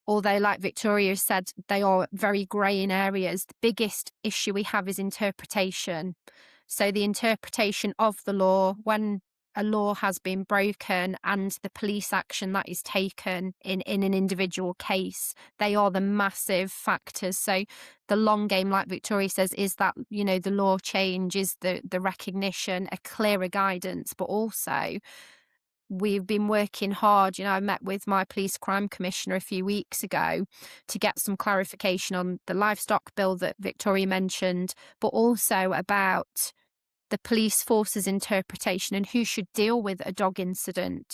although, like Victoria said, they are very grey in areas. The biggest issue we have is interpretation. So the interpretation of the law, when a law has been broken, and the police action that is taken in an individual case, they are the massive factors. So the long game, like Victoria says, is that, the law change, is the recognition, a clearer guidance, but also we've been working hard. I met with my police crime commissioner a few weeks ago to get some clarification on the livestock bill that Victoria mentioned, but also about the police force's interpretation and who should deal with a dog incident,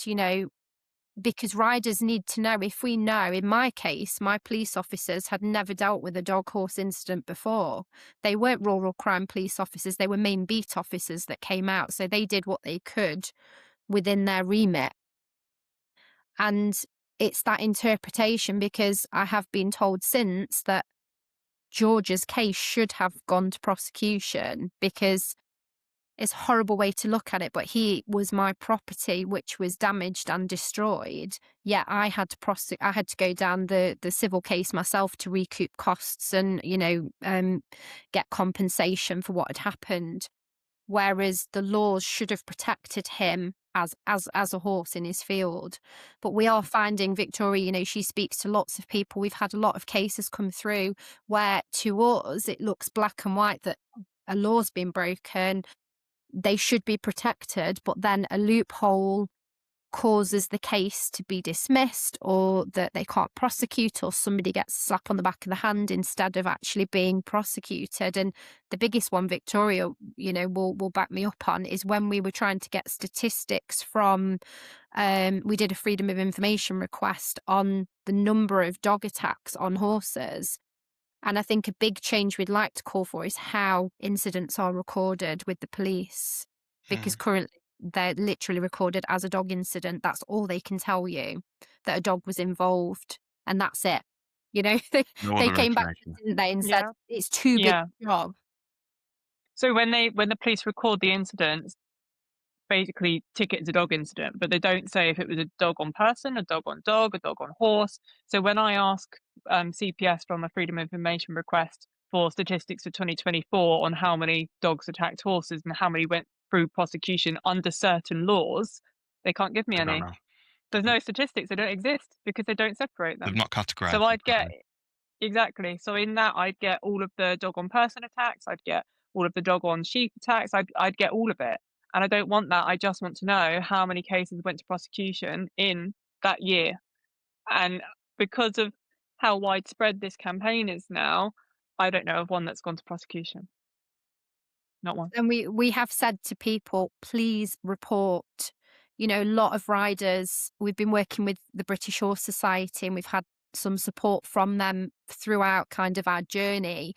because riders need to know. If we know, in my case, my police officers had never dealt with a dog horse incident before. They weren't rural crime police officers, they were main beat officers that came out. So they did what they could within their remit. And it's that interpretation, because I have been told since that George's case should have gone to prosecution, because it's a horrible way to look at it, but he was my property, which was damaged and destroyed. Yet I had to go down the civil case myself to recoup costs and, get compensation for what had happened. Whereas the laws should have protected him as a horse in his field. But we are finding, Victoria, she speaks to lots of people. We've had a lot of cases come through where to us it looks black and white that a law's been broken, they should be protected, but then a loophole causes the case to be dismissed, or that they can't prosecute, or somebody gets a slap on the back of the hand instead of actually being prosecuted. And the biggest one, Victoria, will back me up on, is when we were trying to get statistics from, we did a Freedom of Information request on the number of dog attacks on horses. And I think a big change we'd like to call for is how incidents are recorded with the police, because currently they're literally recorded as a dog incident. That's all they can tell you, that a dog was involved, and that's it. They came back, didn't they, and said it's too big a job. So when the police record the incidents, basically tick it as a dog incident, but they don't say if it was a dog on person, a dog on horse. So when I ask CPS from a Freedom of Information request for statistics for 2024 on how many dogs attacked horses and how many went through prosecution under certain laws, they can't give me any. There's no statistics. They don't exist because they don't separate them. They've not categorized. So I'd get, Exactly. So in that, I'd get all of the dog on person attacks. I'd get all of the dog on sheep attacks. I'd get all of it, and I don't want that. I just want to know how many cases went to prosecution in that year. And because of how widespread this campaign is now, I don't know of one that's gone to prosecution. Not one. And we have said to people, please report. You know, a lot of riders, we've been working with the British Horse Society and we've had some support from them throughout kind of our journey.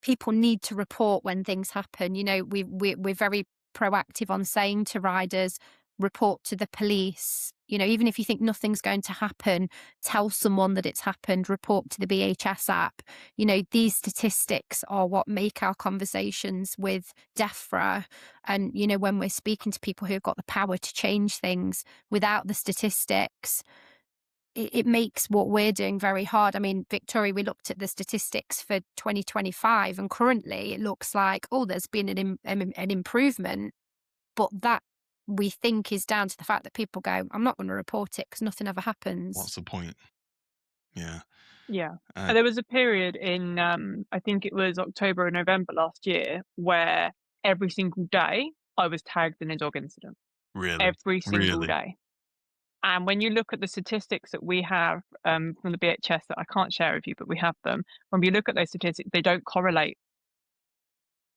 People need to report when things happen. You know, we're very proactive on saying to riders, report to the police. You know, even if you think nothing's going to happen, tell someone that it's happened, report to the BHS app. You know, these statistics are what make our conversations with DEFRA. And, you know, when we're speaking to people who've got the power to change things, without the statistics, it makes what we're doing very hard. I mean, Victoria, we looked at the statistics for 2025 and currently it looks like, oh, there's been an improvement, but that we think is down to the fact that people go, I'm not going to report it because nothing ever happens. What's the point? Yeah. Yeah. And there was a period in, I think it was October or November last year, where every single day I was tagged in a dog incident. Really? Every single Really? day. And when you look at the statistics that we have from the BHS that I can't share with you, but we have them, when we look at those statistics, they don't correlate.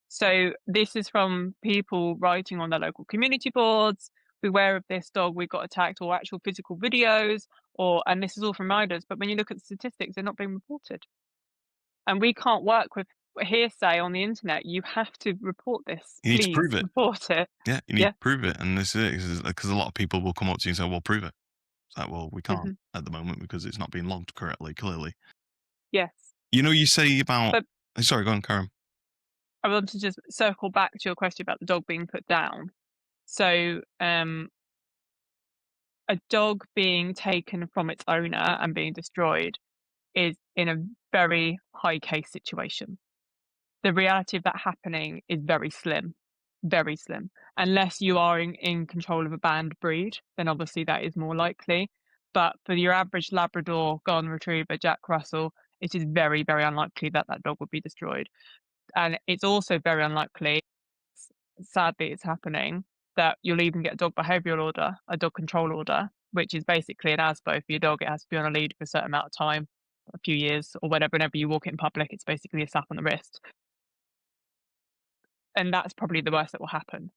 So this is from people writing on their local community boards, beware of this dog, we got attacked, or actual physical videos, and this is all from riders. But when you look at the statistics, they're not being reported. And we can't work with hearsay on the internet. You have to report this. You need to Please prove it. report it. Yeah, you need to prove it. And this is it, because a lot of people will come up to you and say, well, prove it. It's like, well, we can't at the moment because it's not being logged correctly, clearly. Yes. You know, you say about... Sorry, go on, Karen. I want to just circle back to your question about the dog being put down. So a dog being taken from its owner and being destroyed is in a very high case situation. The reality of that happening is very slim, unless you are in control of a banned breed, then obviously that is more likely. But for your average Labrador, Golden Retriever, Jack Russell, it is very, very unlikely that that dog would be destroyed. And it's also very unlikely, sadly it's happening, that you'll even get a dog behavioural order, a dog control order, which is basically an ASBO for your dog. It has to be on a lead for a certain amount of time, a few years or whatever. Whenever you walk it in public, it's basically a slap on the wrist. And that's probably the worst that will happen.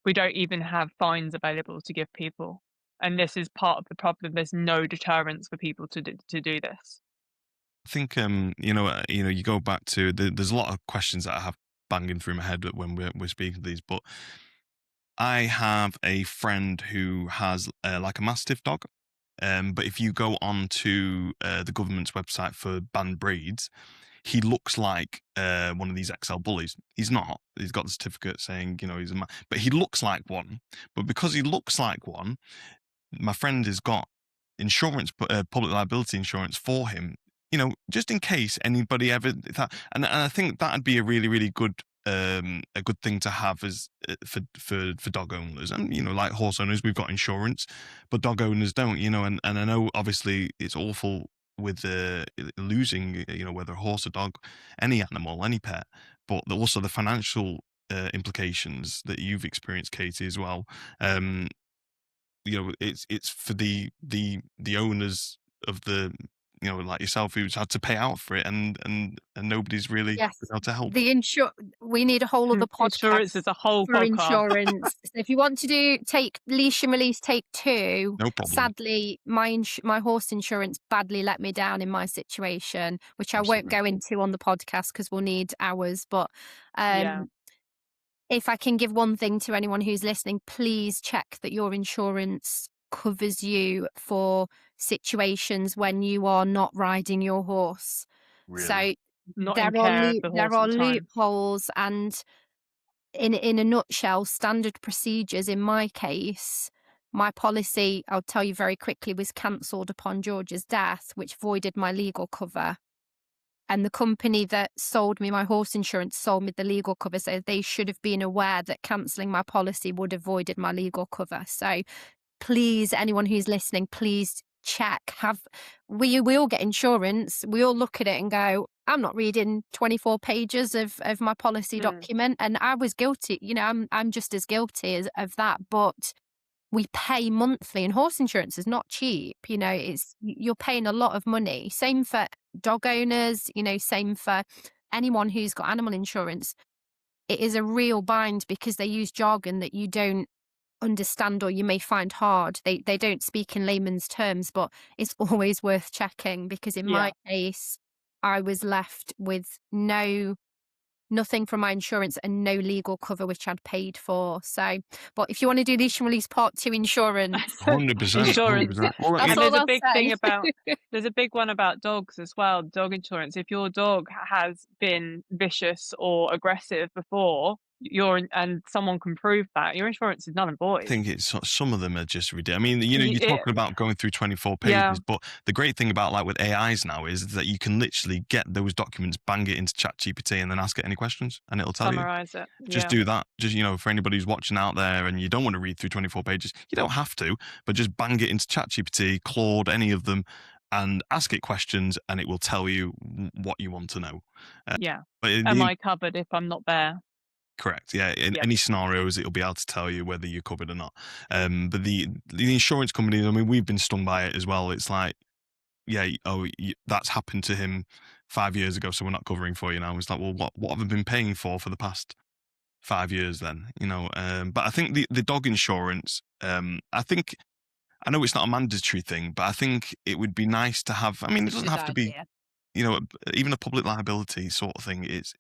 We don't even have fines available to give people. And this is part of the problem. There's no deterrence for people to do this. I think, you go back to, there's a lot of questions that I have banging through my head when we're speaking to these, but I have a friend who has like a Mastiff dog. But if you go on to the government's website for banned breeds, he looks like one of these XL bullies. He's not. He's got the certificate saying, he's a man, but he looks like one. But because he looks like one, my friend has got insurance, public liability insurance for him, just in case anybody ever and I think that'd be a really, really good a good thing to have as for dog owners. And like horse owners, we've got insurance, but dog owners don't. And I know obviously it's awful with losing, whether a horse or dog, any animal, any pet, but also the financial implications that you've experienced, Katie, as well. It's for the owners of the, like yourself, who's had to pay out for it, and nobody's really been able to help. We need a whole other podcast. Insurance is a whole for podcast. Insurance. If you want to take Leash and Release take 2, no problem. Sadly, my horse insurance badly let me down in my situation, which I won't go into on the podcast because we'll need hours. But if I can give one thing to anyone who's listening, please check that your insurance covers you for situations when you are not riding your horse. Really? So Not there in care of the horse are at the time. loopholes, and in a nutshell, standard procedures. In my case, my policy, I'll tell you very quickly, was cancelled upon George's death, which voided my legal cover. And the company that sold me my horse insurance sold me the legal cover, so they should have been aware that cancelling my policy would have voided my legal cover. So please, anyone who's listening, please check. We all get insurance. We all look at it and go, I'm not reading 24 pages of my policy document. And I was guilty. I'm just as guilty of that. But we pay monthly, and horse insurance is not cheap. You're paying a lot of money. Same for dog owners, same for anyone who's got animal insurance. It is a real bind because they use jargon that you don't understand or you may find hard. They don't speak in layman's terms, but it's always worth checking, because in my case, I was left with nothing from my insurance and no legal cover, which I'd paid for. So, but if you want to do Leash and Release Part 2 insurance, 100%. Insurance. 100%. Well, That's And all there's a I'll big say. thing about there's a big one about dogs as well, dog insurance. If your dog has been vicious or aggressive before, and someone can prove that, your insurance is null and I void. think it's some of them are just ridiculous. I mean, you're talking about going through 24 pages, Yeah. but the great thing about like with AIs now is that you can literally get those documents, bang it into ChatGPT, and then ask it any questions, and it'll tell you. Summarize it. Just do that. Just, for anybody who's watching out there and you don't want to read through 24 pages, you don't have to, but just bang it into ChatGPT, Claude, any of them, and ask it questions, and it will tell you what you want to know. But Am I covered if I'm not there? Correct. Yeah. In any scenarios, it'll be able to tell you whether you're covered or not. But the insurance companies, I mean, we've been stung by it as well. It's like, that's happened to him 5 years ago, so we're not covering for you now. It's like, well, what have I been paying for the past 5 years then? But I think the dog insurance, I know it's not a mandatory thing, but I think it would be nice to have. I mean, it doesn't have to be, even a public liability sort of thing. It's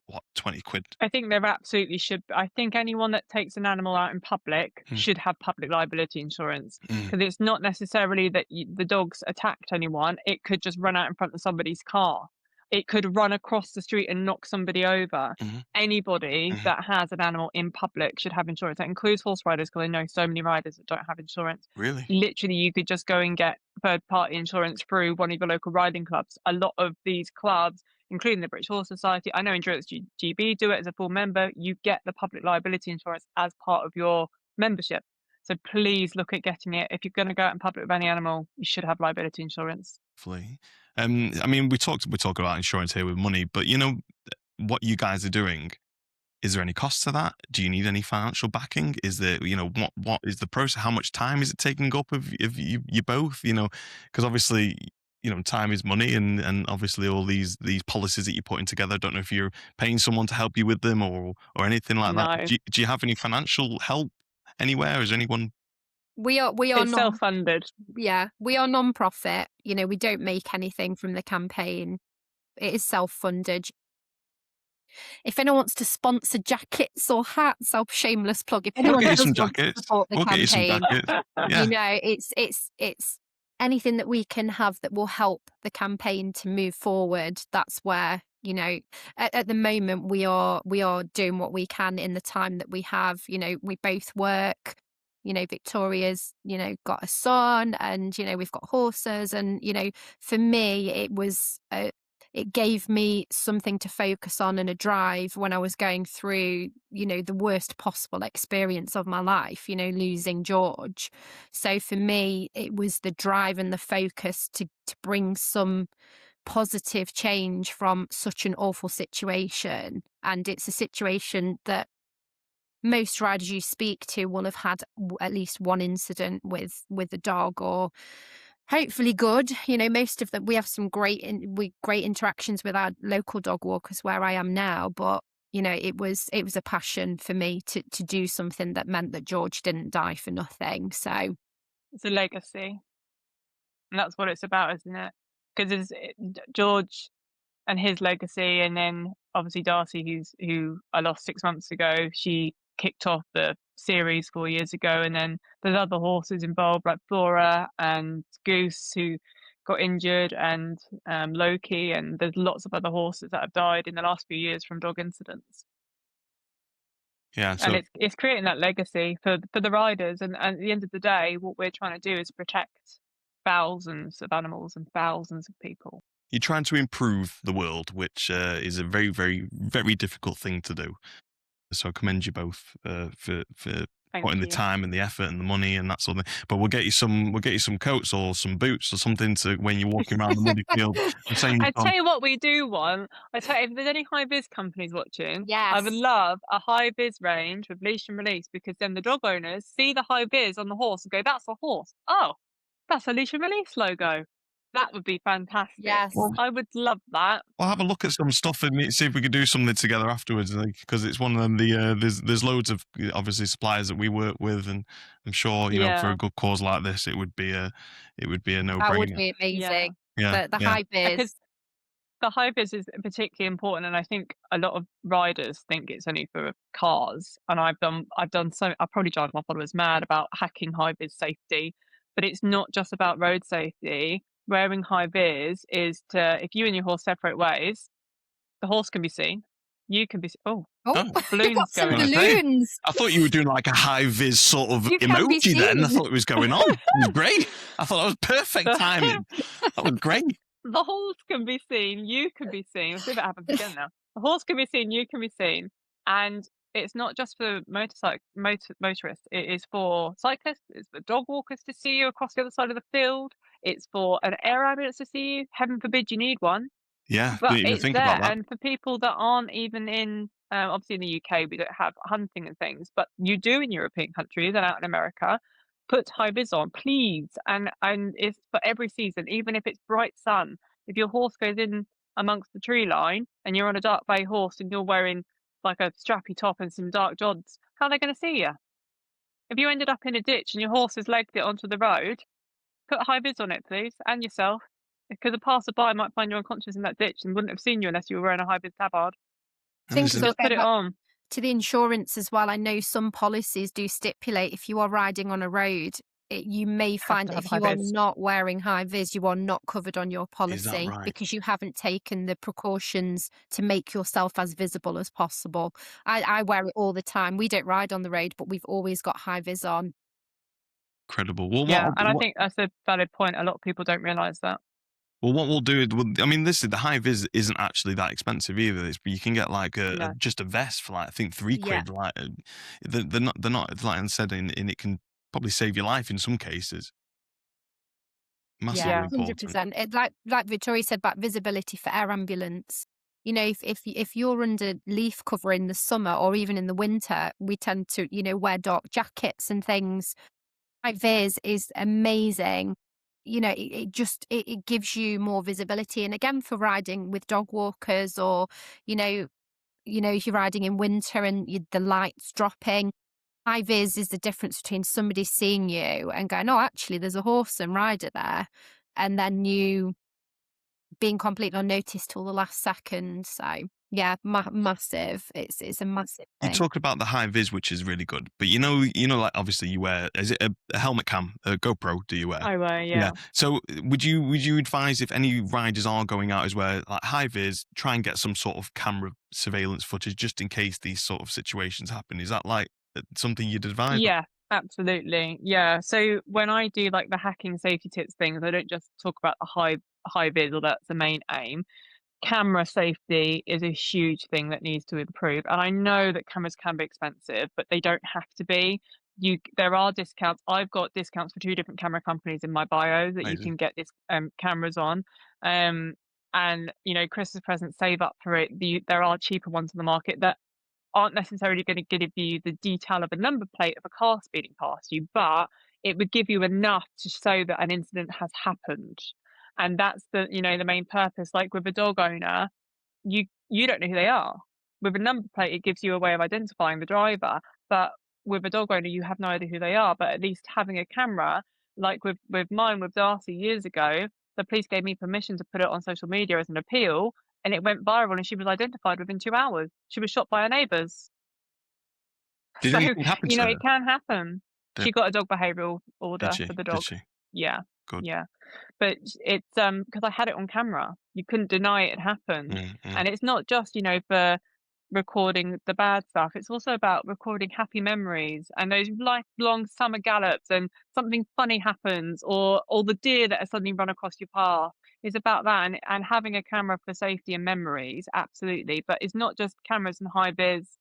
what, 20 quid? I think there absolutely should. I think anyone that takes an animal out in public should have public liability insurance, because it's not necessarily that the dog's attacked anyone. It could just run out in front of somebody's car. It could run across the street and knock somebody over. Anybody that has an animal in public should have insurance. That includes horse riders, because I know so many riders that don't have insurance. Really? Literally, you could just go and get third-party insurance through one of your local riding clubs. A lot of these clubs, including the British Horse Society, I know Endurance GB do it as a full member. You get the public liability insurance as part of your membership. So please look at getting it. If you're going to go out in public with any animal, you should have liability insurance. I mean, we talk about insurance here with money, but what you guys are doing, is there any cost to that? Do you need any financial backing? Is there, what is the process? How much time is it taking up of you both? Because obviously, time is money, and obviously all these policies that you're putting together. I don't know if you're paying someone to help you with them or anything like that. Do you have any financial help anywhere? Is anyone? We are It's self-funded. Yeah, we are non-profit. We don't make anything from the campaign. It is self-funded. If anyone wants to sponsor jackets or hats, I'll shameless plug. If anyone does want to support the campaign, Yeah. it's anything that we can have that will help the campaign to move forward. That's where at the moment we are doing what we can in the time that we have. We both work. Victoria's, got a son, and, we've got horses. And, for me, it gave me something to focus on and a drive when I was going through, the worst possible experience of my life, losing George. So for me, it was the drive and the focus to bring some positive change from such an awful situation. And it's a situation that most riders you speak to will have had at least one incident with the dog, or hopefully good. Most of them, we have some great interactions with our local dog walkers where I am now, but it was a passion for me to do something that meant that George didn't die for nothing. So it's a legacy, and that's what it's about, isn't it? Because George and his legacy, and then obviously Darcy, who I lost 6 months ago. She kicked off the series 4 years ago, and then there's other horses involved like Flora and Goose who got injured, and Loki, and there's lots of other horses that have died in the last few years from dog incidents. Yeah, and it's creating that legacy for the riders, and at the end of the day, what we're trying to do is protect thousands of animals and thousands of people. You're trying to improve the world, which is a very, very, very difficult thing to do. So I commend you both for Thank putting the you. time and the effort and the money and that sort of thing. But we'll get you some coats or some boots or something to when you're walking around the muddy field. I'm saying I you've gone, tell you what we do want. I tell you, if there's any high vis companies watching, I would Yes. love a high vis range with leash and release, because then the dog owners see the high vis on the horse and go, "That's a horse. Oh, that's a leash and release logo." That would be fantastic. Yes. well, I would love that. we'll have a look at some stuff and see if we could do something together afterwards. Because it's one of them. There's loads of obviously suppliers that we work with, and I'm sure for Yeah, a good cause like this, it would be a no That would brainer. be yeah, amazing. Yeah, The yeah, high because vis. the high vis is particularly important, and I think a lot of riders think it's only for cars. And I've probably driven my followers mad about hacking high vis safety, but it's not just about road safety. Wearing high vis is to, if you and your horse separate ways, the horse can be seen, you can be. Oh, Oh, Oh, you've balloons got some going gonna off. say. balloons. I thought you were doing like a high vis sort of You can be emoji then. I seen. thought it was going on. It was great. I thought that was perfect timing. That was great. The horse can be seen, you can be seen. Let's see if it happens again now. The horse can be seen, you can be seen. And it's not just for motorists, it is for cyclists, it's for dog walkers to see you across the other side of the field, it's for an air ambulance to see you. Heaven forbid you need one. Yeah, But didn't even it's think there, about that. and for people that aren't even in, obviously in the UK we don't have hunting and things, but you do in European countries and out in America, put high vis on, please. And it's for every season, even if it's bright sun. If your horse goes in amongst the tree line and you're on a dark bay horse and you're wearing like a strappy top and some dark jods, how are they going to see you? If you ended up in a ditch and your horse has legged it onto the road, put high vis on it, please, and yourself, because a passerby might find you unconscious in that ditch and wouldn't have seen you unless you were wearing a high vis tabard. I think Listen, so Just put it going on. to the insurance as well. I know some policies do stipulate if you are riding on a road, you may find to that have if high you are vis. not wearing high vis, you are not covered on your is that policy right? because you haven't taken the precautions to make yourself as visible as possible. I wear it all the time. We don't ride on the road, but we've always got high vis on. Incredible. Well, Yeah, and I think that's a valid point. A lot of people don't realise that. what we'll do is, I mean, the high vis isn't actually that expensive either. You can get like No. just a vest for like I think £3. Yeah. Like they're not like I said, and it can probably save your life in some cases. Massively Yeah, important. 100%. Like Victoria said about visibility for air ambulance. You know, if you're under leaf cover in the summer or even in the winter, we tend to, wear dark jackets and things. High vis is amazing. It gives you more visibility. And again, for riding with dog walkers or, if you're riding in winter and the light's dropping, high vis is the difference between somebody seeing you and going, oh, actually, there's a horse and rider there. And then you being completely unnoticed till the last second. So yeah, massive. It's a massive You thing. talked about the high vis, which is really good, but like obviously you wear, is it a helmet cam, a GoPro? Do you wear? I wear, yeah. So would you advise if any riders are going out is wear like high vis, try and get some sort of camera surveillance footage just in case these sort of situations happen? Is that like something you'd advise? Yeah, absolutely. Yeah. So when I do like the hacking safety tips things, I don't just talk about the high vis, or that's the main aim. Camera safety is a huge thing that needs to improve. And I know that cameras can be expensive, but they don't have to be. There are discounts. I've got discounts for 2 different camera companies in my bio that you Amazing. can get this cameras on. And Christmas presents, save up for it. There are cheaper ones on the market that aren't necessarily going to give you the detail of a number plate of a car speeding past you, but it would give you enough to show that an incident has happened. And that's the main purpose. Like with a dog owner, you don't know who they are. With a number plate, it gives you a way of identifying the driver, but with a dog owner, you have no idea who they are. But at least having a camera, like with mine with Darcy years ago, the police gave me permission to put it on social media as an appeal, and it went viral, and she was identified within 2 hours. She was shot by her neighbours. Did So, anything happen to her? it can happen. Did- She got a dog behavioural order Did she? for the Did dog. she? Yeah. Good. Yeah. But it's because I had it on camera. You couldn't deny it happened. Mm. And it's not just, for recording the bad stuff. It's also about recording happy memories and those lifelong summer gallops, and something funny happens, or the deer that are suddenly run across your path. It's about that, and having a camera for safety and memories, absolutely. But it's not just cameras and high vis.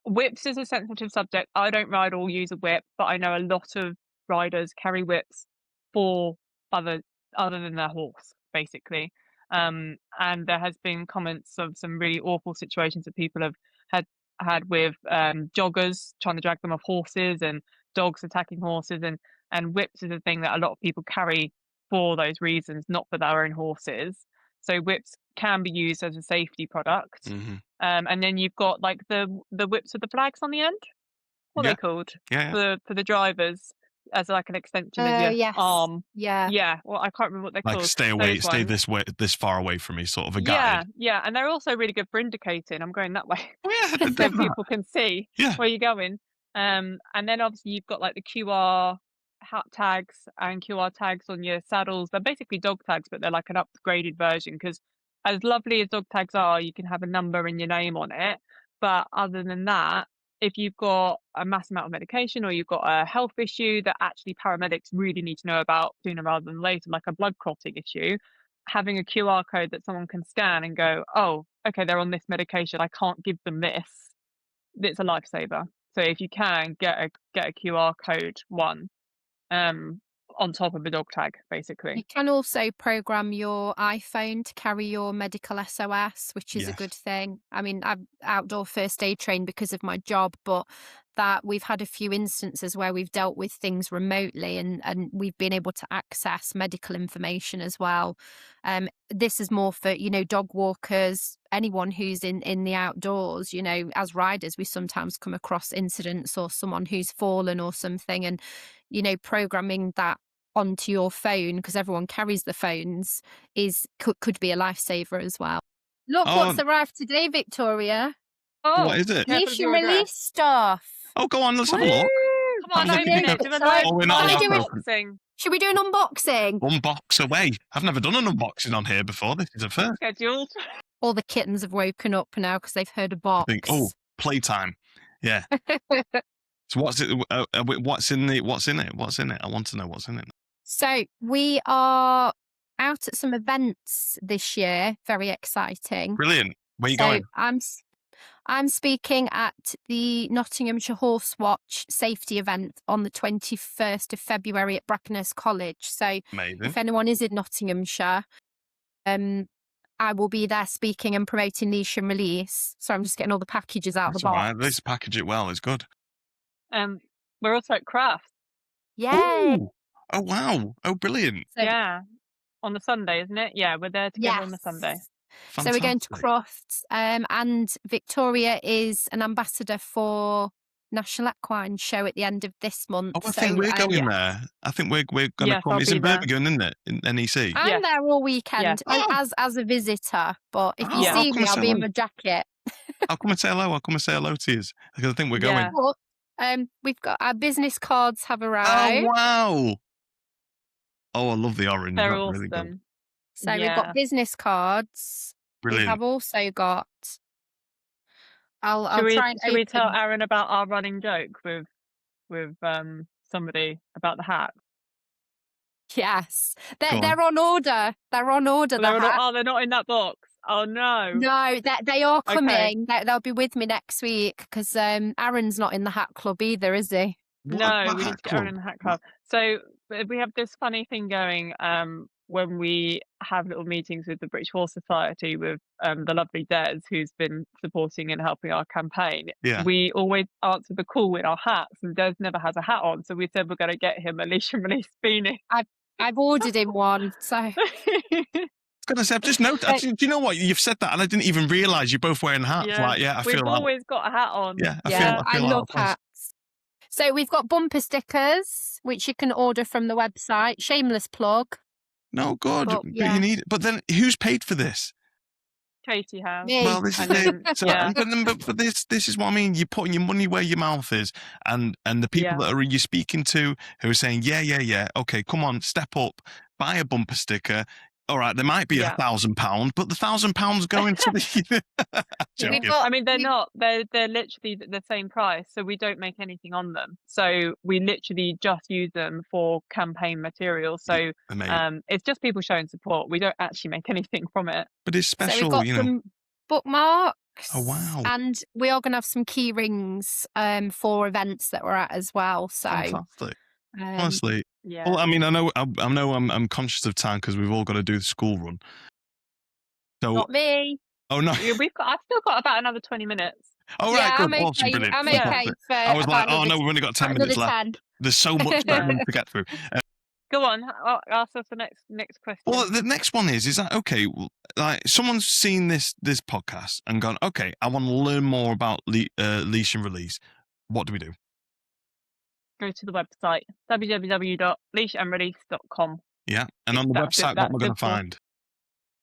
whips is a sensitive subject. I don't ride or use a whip, but I know a lot of riders carry whips for other than their horse, basically. And there has been comments of some really awful situations that people have had with joggers trying to drag them off horses and dogs attacking horses, and whips is a thing that a lot of people carry for those reasons, not for their own horses. So whips can be used as a safety product. Mm-hmm. And then you've got like the whips with the flags on the end. What are Yeah. they called? Yeah. For the drivers, as like an extension of your Yes. arm. Yeah. Yeah. Well, I can't remember what they're Like called. stay away, Those stay ones. this far away from me, sort of a Yeah, guide. yeah, and they're also really good for indicating I'm going that way, Oh yeah, I did so that. people can see Yeah. where you're going. And then obviously you've got like the QR hat tags and QR tags on your saddles. They're basically dog tags, but they're like an upgraded version, because as lovely as dog tags are, you can have a number and your name on it. But other than that, if you've got a mass amount of medication or you've got a health issue that actually paramedics really need to know about sooner rather than later, like a blood clotting issue, having a QR code that someone can scan and go, oh, okay, they're on this medication, I can't give them this. It's a lifesaver. So if you can get a QR code one, on top of a dog tag, You basically. can also program your iPhone to carry your medical SOS, which is a Yes. good thing. I mean, I'm outdoor first aid trained because of my job, but that we've had a few instances where we've dealt with things remotely and we've been able to access medical information as well. This is more for, dog walkers, anyone who's in the outdoors. As riders, we sometimes come across incidents or someone who's fallen or something, and programming that onto your phone, because everyone carries the phones, could be a lifesaver as well. Look what's arrived today, Victoria. Oh, What is it? careful Leash of your Release address. stuff. Oh, go on, let's have a look. Come on, Have a look open at it. it. Do an Oh, we're not allowed to unboxing. Should we do an unboxing? Unbox away. I've never done an unboxing on here before. This is a first. Scheduled. All the kittens have woken up now because they've heard a box. I think, oh, playtime. Yeah. So what's it? What's in it? What's in it? I want to know what's in it. So we are out at some events this year. Very exciting. Brilliant. Where are you going? I'm speaking at the Nottinghamshire Horse Watch safety event on the 21st of February at Brackness College. So Amazing. if anyone is in Nottinghamshire, I will be there speaking and promoting Leash and Release. So I'm just getting all the packages out of the box. Right. Let's package it well. It's good. We're also at Craft. Yay! Ooh. Oh wow! Oh, brilliant! So, yeah, on the Sunday, isn't it? Yeah, we're there together on the Sunday. Fantastic. So we're going to Crofts, and Victoria is an ambassador for National Equine Show at the end of this month. Oh, I think we're going there. I think we're going to Yes, come. I'll It's be in there. Birmingham, isn't it? In NEC. I'm Yes. there all weekend Yes. as a visitor, but if you Oh, see I'll come me, I'll be in and my jacket. I'll come and say hello. I'll come and say hello to you because I think we're going. Yeah. But, we've got our business cards have Oh arrived. wow! Oh, I love the orange. They're That's awesome. really good. So we've Yeah. got business cards. Brilliant. We have also got. I'll Should try and should we tell open- Aaron about our running joke with somebody about the hat? Yes, Go on. they're on order. They're on order. They're the hats. not, they're not in that box. Oh no. No, they are Okay. coming. They'll be with me next week because Aaron's not in the hat club either, is he? No, What we need hat to get Aaron in club? the hat club. So we have this funny thing going when we have little meetings with the British Horse Society with the lovely Des, who's been supporting and helping our campaign. Yeah. We always answer the call in our hats, and Des never has a hat on, so we said we're going to get him a Leash and Release beanie. I've ordered him one, so I was gonna say, I've just noticed. Do you know what? You've said that, and I didn't even realise you're both wearing hats. Yeah. Like, yeah, I We've feel out. always got a hat on. Yeah, I I feel out love of place. hats. So we've got bumper stickers, which you can order from the website. Shameless plug. No, good. But, But yeah. you need. But then, who's paid for this? Katie has. Me. Well, this is And then- it. So, yeah. but this is what I mean. You're putting your money where your mouth is, and the people Yeah. that are you're speaking to who are saying, yeah, okay, come on, step up, buy a bumper sticker. All right, there might be Yeah. £1,000, but the £1,000 going to the. Joking. We've got- I mean, they're we've- not. They're literally the same price, so we don't make anything on them. So we literally just use them for campaign material. So Amazing. it's just people showing support. We don't actually make anything from it. But it's So we've special, got you know. some bookmarks. Oh, wow. And we are going to have some key rings for events that we're at as well. So, Fantastic. um, Honestly. Yeah. Well, I mean, I know I'm conscious of time because we've all got to do the school run. So, not me. oh no. Yeah, I've still got about another 20 minutes. All Yeah, right, good. I'm Awesome, okay. brilliant. I'm Yeah. okay Fantastic. for I was like, about oh no, we've only got 10 minutes left. 10. There's so much to get through. Go on, ask us the next question. Well, the next one is that okay? Like someone's seen this podcast and gone, okay, I want to learn more about Leash and Release. What do we do? Go to the website www.leashandrelease.com. Yeah, and on the website, what we're going to find?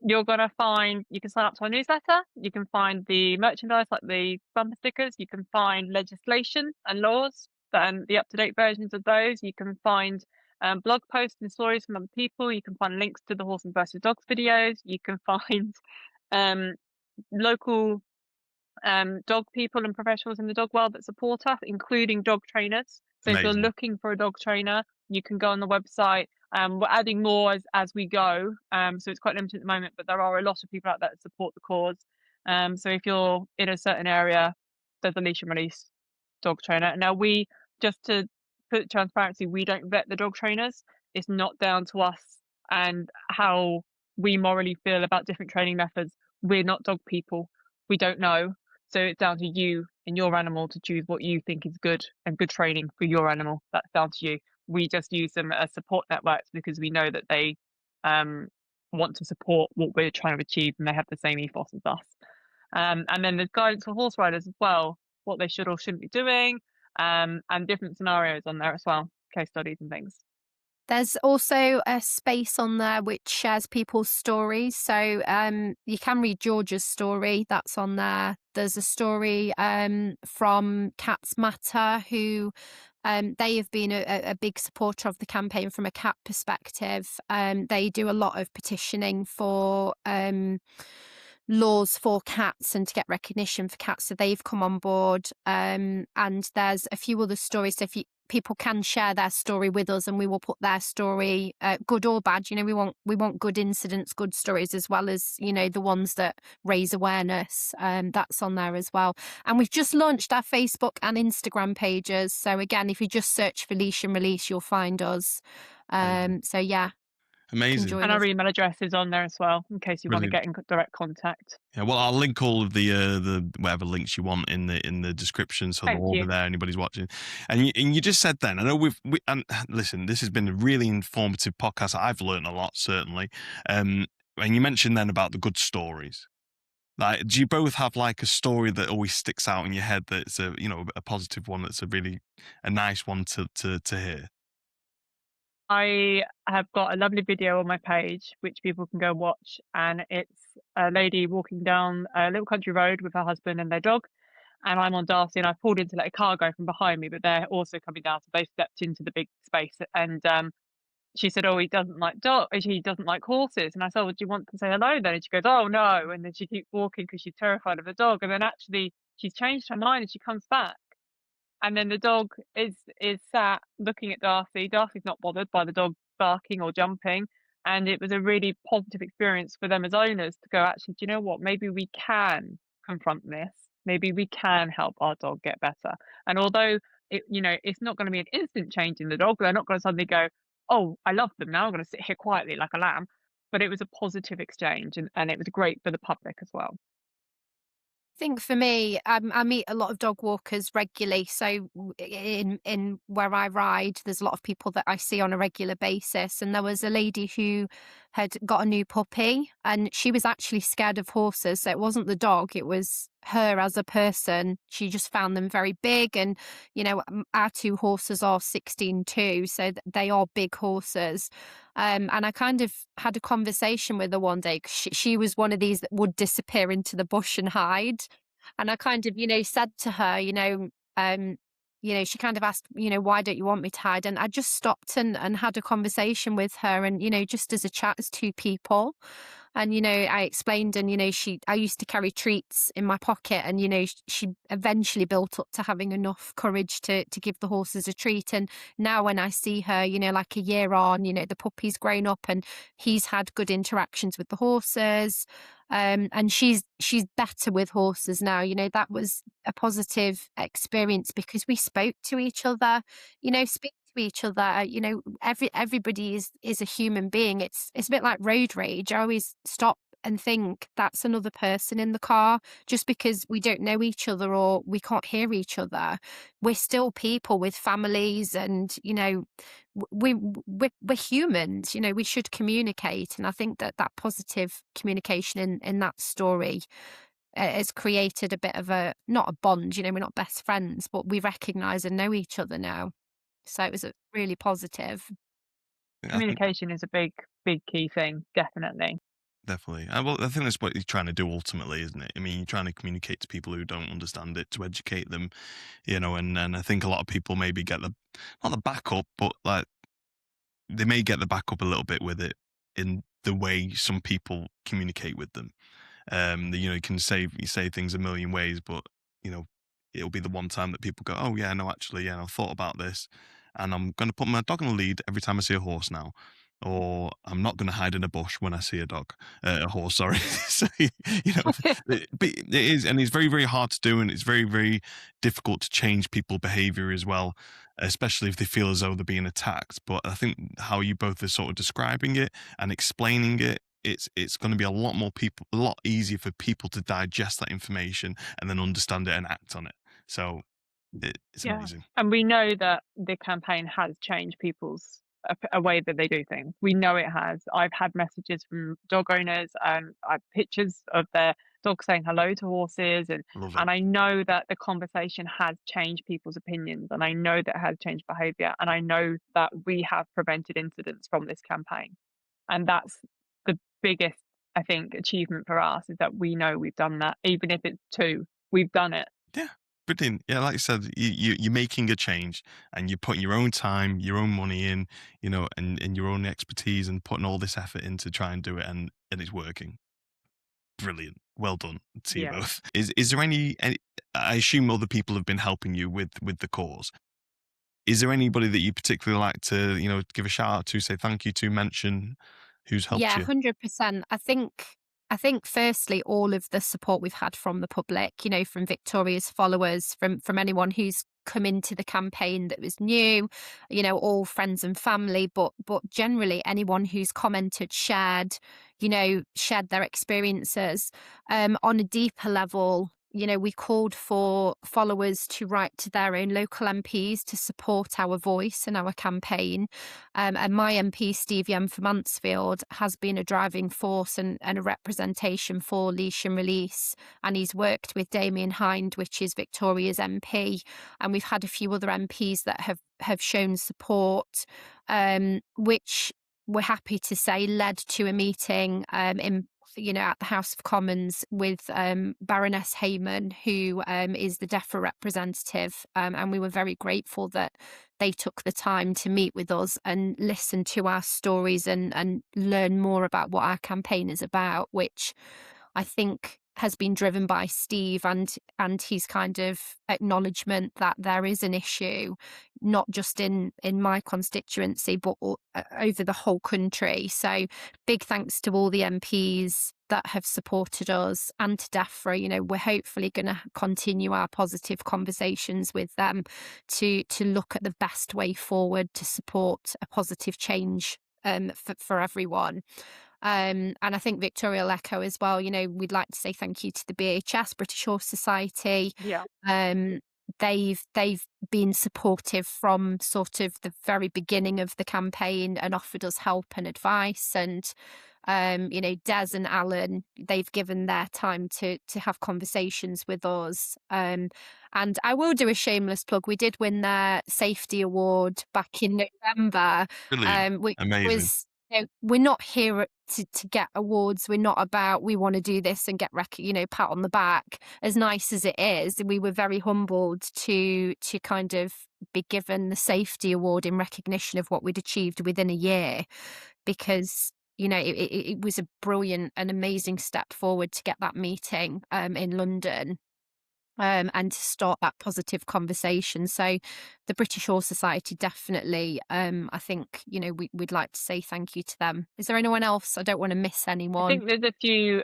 You're going to find, you can sign up to our newsletter. You can find the merchandise like the bumper stickers. You can find legislation and laws and the up-to-date versions of those. You can find blog posts and stories from other people. You can find links to the Horses versus Dogs videos. You can find local dog people and professionals in the dog world that support us, including dog trainers. So if you're looking for a dog trainer, you can go on the website. We're adding more as we go. So it's quite limited at the moment, but there are a lot of people out there that support the cause. So if you're in a certain area, there's a Leash and Release dog trainer. Now just to put transparency, we don't vet the dog trainers. It's not down to us and how we morally feel about different training methods. We're not dog people. We don't know. So it's down to you and your animal to choose what you think is good and good training for your animal. That's down to you. We just use them as support networks because we know that they want to support what we're trying to achieve and they have the same ethos as us. And then there's guidance for horse riders as well, what they should or shouldn't be doing, and different scenarios on there as well, case studies and things. There's also a space on there which shares people's stories. So you can read George's story, that's on there. There's a story from Cats Matter, who they have been a big supporter of the campaign from a cat perspective. They do a lot of petitioning for laws for cats and to get recognition for cats. So they've come on board. And there's a few other stories. So if people can share their story with us and we will put their story, good or bad, we want good incidents, good stories, as well as the ones that raise awareness. That's on there as well. And we've just launched our Facebook and Instagram pages, so again, if you just search for Leash and Release, you'll find us. So yeah, amazing. And our email address is on there as well, in case you want to get in direct contact. Yeah, well, I'll link all of the whatever links you want in the description, so they're all over there. Anybody's watching, and you just said then. I know and listen, this has been a really informative podcast. I've learned a lot, certainly. And you mentioned then about the good stories. Like, do you both have like a story that always sticks out in your head that's a positive one, that's a nice one to hear? I have got a lovely video on my page which people can go watch, and it's a lady walking down a little country road with her husband and their dog, and I'm on Darcy and I pulled in to let a car go from behind me, but they're also coming down, so they stepped into the big space, and she said, he doesn't like horses, and I said, well, do you want to say hello then? And she goes, oh no, and then she keeps walking because she's terrified of the dog, and then actually she's changed her mind and she comes back. And then the dog is sat looking at Darcy. Darcy's not bothered by the dog barking or jumping. And it was a really positive experience for them as owners to go, actually, do you know what? Maybe we can confront this. Maybe we can help our dog get better. And although it's not going to be an instant change in the dog, they're not going to suddenly go, oh, I love them now, I'm going to sit here quietly like a lamb. But it was a positive exchange, and it was great for the public as well. I think for me, I meet a lot of dog walkers regularly. So in where I ride, there's a lot of people that I see on a regular basis. And there was a lady who had got a new puppy, and she was actually scared of horses. So it wasn't the dog, it was her as a person. She just found them very big. And, our two horses are 16 too. So they are big horses. And I kind of had a conversation with her one day, because she was one of these that would disappear into the bush and hide. And I kind of, said to her, she kind of asked, why don't you want me to hide? And I just stopped and had a conversation with her, and, just as a chat, as two people. And, I explained, and, I used to carry treats in my pocket, and, she eventually built up to having enough courage to give the horses a treat. And now when I see her, like a year on, the puppy's grown up and he's had good interactions with the horses. And she's better with horses now. That was a positive experience because we spoke to each other. Speak to each other. Everybody is a human being. It's a bit like road rage. I always stop and think that's another person in the car. Just because we don't know each other or we can't hear each other, we're still people with families, and we're humans. We should communicate, and I think that positive communication in that story has created a bit of not a bond. We're not best friends, but we recognize and know each other now. So it was a really positive. I think Communication is a big key thing, definitely. definitely. Well, I think that's what you're trying to do ultimately, isn't it? I mean, you're trying to communicate to people who don't understand it, to educate them, and I think a lot of people maybe get not the backup, but like they may get the backup a little bit with it in the way some people communicate with them. You can say things a million ways, but you know, it'll be the one time that people go, "Oh yeah, no, actually, yeah, I thought about this, and I'm going to put my dog on a lead every time I see a horse now, or I'm not going to hide in a bush when I see a horse." Sorry, so, but it is, and it's very, very hard to do, and it's very, very difficult to change people' behavior as well, especially if they feel as though they're being attacked. But I think how you both are sort of describing it and explaining it, it's going to be a lot easier for people to digest that information and then understand it and act on it. So it's Yeah, amazing. and we know that the campaign has changed people's a way that they do things. We know it has. I've had messages from dog owners and I've pictures of their dogs saying hello to horses, and Love it. and I know that the conversation has changed people's opinions, and I know that it has changed behaviour, and I know that we have prevented incidents from this campaign, and that's the biggest, I think, achievement for us, is that we know we've done that. Even if it's two, we've done it. Yeah. Brilliant. Yeah, like I said, you're making a change and you're putting your own time, your own money in, and your own expertise and putting all this effort in to try and do it, and it's working. Brilliant. Well done to you Yeah. both. Is there any I assume other people have been helping you with the cause. Is there anybody that you particularly like to, give a shout out to, say thank you to, mention who's helped Yeah, you? 100%. I think firstly, all of the support we've had from the public, from Victoria's followers, from anyone who's come into the campaign that was new, all friends and family, but generally anyone who's commented, shared their experiences. On a deeper level, we called for followers to write to their own local MPs to support our voice and our campaign. And my MP, Steve Young for Mansfield, has been a driving force and a representation for Leash and Release. And he's worked with Damien Hind, which is Victoria's MP. And we've had a few other MPs that have shown support, which we're happy to say led to a meeting at the House of Commons with Baroness Hayman, who is the DEFRA representative, and we were very grateful that they took the time to meet with us and listen to our stories and learn more about what our campaign is about, which I think has been driven by Steve and his kind of acknowledgement that there is an issue, not just in my constituency, but over the whole country. So big thanks to all the MPs that have supported us and to DEFRA. We're hopefully going to continue our positive conversations with them to look at the best way forward to support a positive change for everyone. And I think Victoria will echo as well. We'd like to say thank you to the BHS, British Horse Society. Yeah. They've been supportive from sort of the very beginning of the campaign and offered us help and advice. And Des and Alan, they've given their time to have conversations with us. And I will do a shameless plug. We did win their safety award back in November, Brilliant. which Amazing. was, we're not here to get awards. We're not about, we want to do this and get pat on the back. As nice as it is, we were very humbled to kind of be given the safety award in recognition of what we'd achieved within a year, because it was a brilliant and amazing step forward to get that meeting in London. and to start that positive conversation. So the British Horse Society definitely, I think, we'd like to say thank you to them. Is there anyone else? I don't want to miss I anyone. think there's a few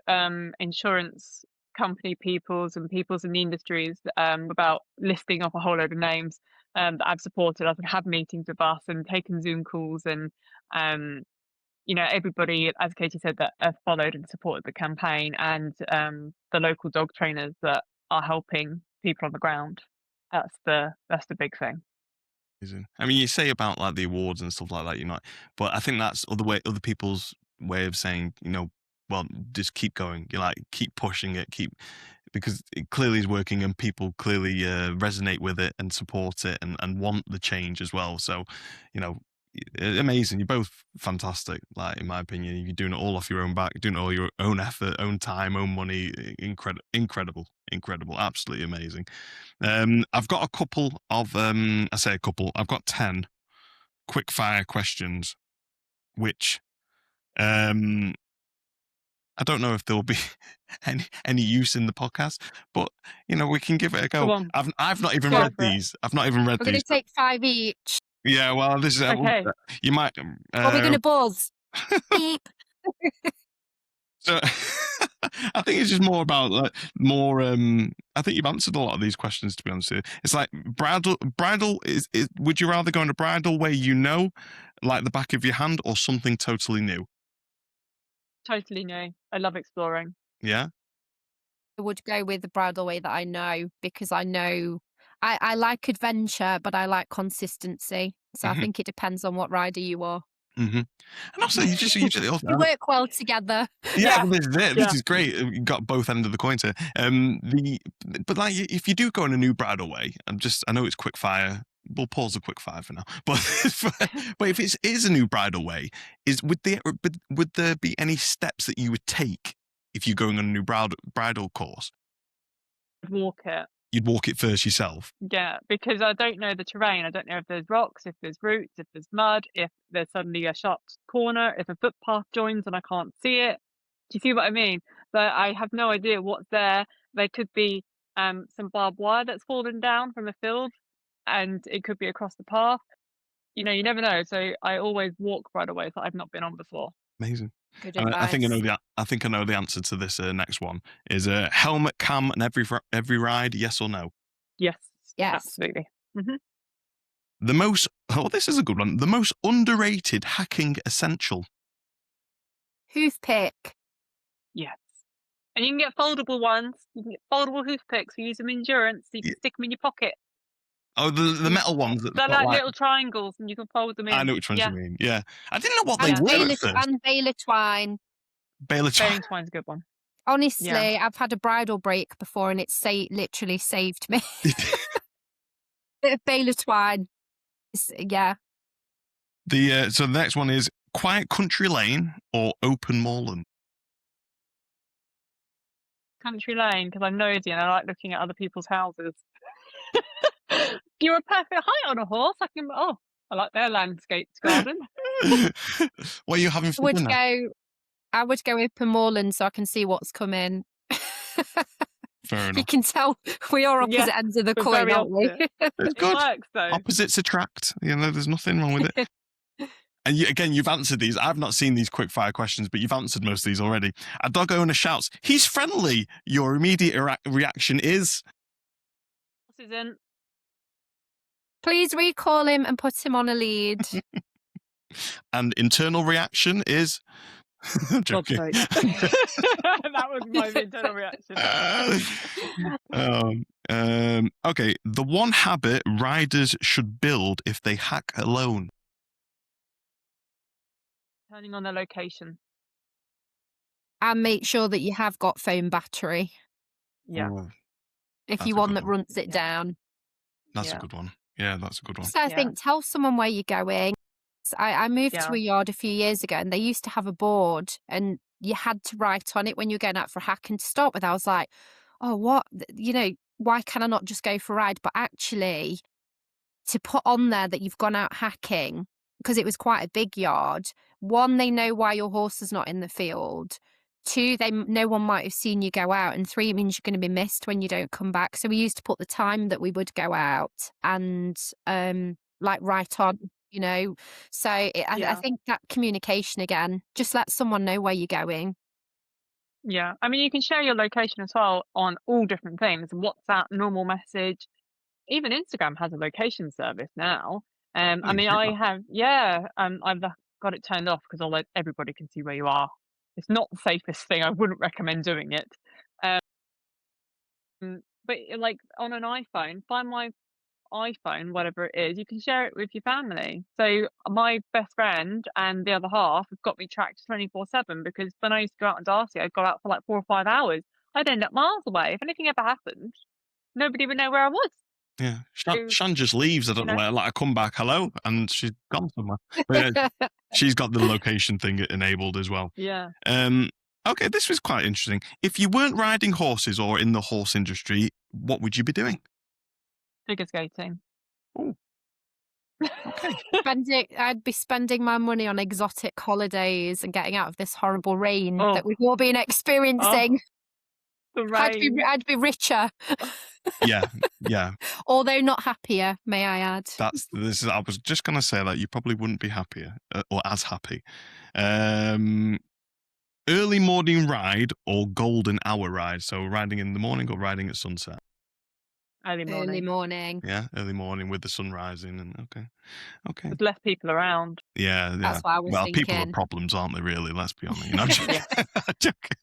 insurance company peoples and peoples in the industries about listing off a whole load of names that I've supported us and had meetings with us and taken Zoom calls and everybody, as Katie said, that have followed and supported the campaign, and the local dog trainers that are helping people on the ground. That's the big thing. Amazing. I mean, you say about like the awards and stuff like that, but I think that's other people's way of saying, well, just keep going. You like keep pushing it, because it clearly is working and people clearly resonate with it and support it and want the change as well. So, amazing. You're both fantastic. Like, in my opinion, you're doing it all off your own back, doing it all your own effort, own time, own money. Incredible, absolutely amazing. I've got a couple of I've got 10 quick fire questions, which I don't know if there'll be any use in the podcast, but we can give it a Go go. on. I've not even Go read for it. these. I've not even read We're going these. to take 5 each. Yeah, well, this is Okay. you might. Are we going to buzz? Beep. So I think it's just more about I think you've answered a lot of these questions, to be honest with you. It's like bridle is would you rather go on a bridle where like the back of your hand, or something totally new? Totally new. I love exploring. Yeah. I would go with the bridle way that I know, because I know I like adventure, but I like consistency. So I think it depends on what rider you are. And also, you just We work well together. Yeah, well, this is it. Yeah. This is great. You got both ends of the coin here. But like, if you do go on a new bridle way, I know it's quick fire. We'll pause the quick fire for now. But if it is a new bridle way, would there be any steps that you would take if you're going on a new bridle course? Walk it. You'd walk it first yourself. Yeah, because I don't know the terrain. I don't know if there's rocks, if there's roots, if there's mud, if there's suddenly a sharp corner, if a footpath joins and I can't see it. Do you see what I mean? So I have no idea what's there. There could be some barbed wire that's fallen down from a field, and it could be across the path. You never know. So I always walk right away that I've not been on before. Amazing. Good I think I know the answer to this next one is helmet, cam, and every ride. Yes or no? Yes. Yes. Absolutely. This is a good one. The most underrated hacking essential. Hoof pick. Yes. And you can get foldable ones. You can get foldable hoof picks. We use them in endurance, so you can stick them in your pocket. Oh, the metal ones that They're like little triangles, and you can fold them in. I know which ones you mean. Yeah, I didn't know what they were at first. And baler twine. Baler twine's a good one. Honestly, I've had a bridle break before, and it's literally saved me. Bit of baler twine. Yeah. So the next one is quiet country lane or open moorland. Country lane, because I'm nosy and I like looking at other people's houses. You're a perfect height on a horse. I like their landscaped garden. What are you having for dinner? I would go open moorland so I can see what's coming. Fair enough. You can tell we are opposite ends of the coin, aren't we? It's good. It works, though. Opposites attract. There's nothing wrong with it. And you've answered these. I've not seen these quick fire questions, but you've answered most of these already. A dog owner shouts, "He's friendly." Your immediate reaction is? Isn't. Please recall him and put him on a lead. And internal reaction is? I'm joking. That was my internal reaction. Okay, the one habit riders should build if they hack alone. Turning on their location. And make sure that you have got phone battery. Yeah. If you want that runs it down. That's a good one. Yeah, that's a good one. So I think tell someone where you're going. I moved to a yard a few years ago, and they used to have a board, and you had to write on it when you were going out for a hack. And to start with, I was like, oh, what? Why can I not just go for a ride? But actually, to put on there that you've gone out hacking, because it was quite a big yard, one, they know why your horse is not in the field. 2, no one might have seen you go out, and 3 means you're going to be missed when you don't come back. So we used to put the time that we would go out and like right on, you know. So I think that communication again, just let someone know where you're going. Yeah. I mean, you can share your location as well on all different things. WhatsApp, normal message, even Instagram has a location service now. I Oh, mean, you do I that? have, I've got it turned off because everybody can see where you are. It's not the safest thing. I wouldn't recommend doing it. But like on an iPhone, find my iPhone, whatever it is, you can share it with your family. So my best friend and the other half have got me tracked 24/7 because when I used to go out on Darcy, I'd go out for like 4 or 5 hours. I'd end up miles away. If anything ever happened, nobody would know where I was. Yeah, So, Shan just leaves. I you don't know know, where. Like I come back, hello, and she's gone somewhere. But yeah, she's got the location thing enabled as well. yeah, Okay, this was quite interesting. If you weren't riding horses or in the horse industry, what would you be doing? figure skating. Oh, okay. I'd be spending my money on exotic holidays and getting out of this horrible rain Oh, that we've all been oh, experiencing. the rain. I'd be richer, Yeah, yeah. although not happier, may I add. I was just gonna say that you probably wouldn't be happier or as happy. Early morning ride or golden hour ride. So riding in the morning or riding at sunset. Early Early morning. morning. Yeah, early morning with the sun rising and okay. There's less people around. Yeah. That's what I was Well, people are thinking. problems, aren't they? Really, let's be honest. You know, Yeah.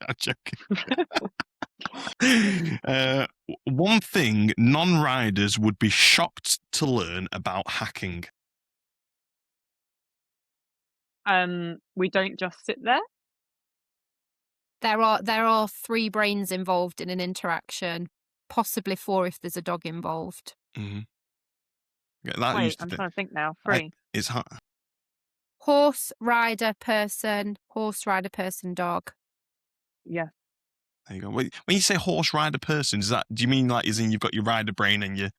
I'm joking. One thing non-riders would be shocked to learn about hacking. We don't just sit there. There are 3 brains involved in an interaction, possibly 4 if there's a dog involved. Mm-hmm. Yeah, that Wait, used to I'm be. trying to think now. 3. It's hard. Horse rider person, dog. Yeah. There you go. When you say horse rider person, do you mean like as in you've got your rider brain and you?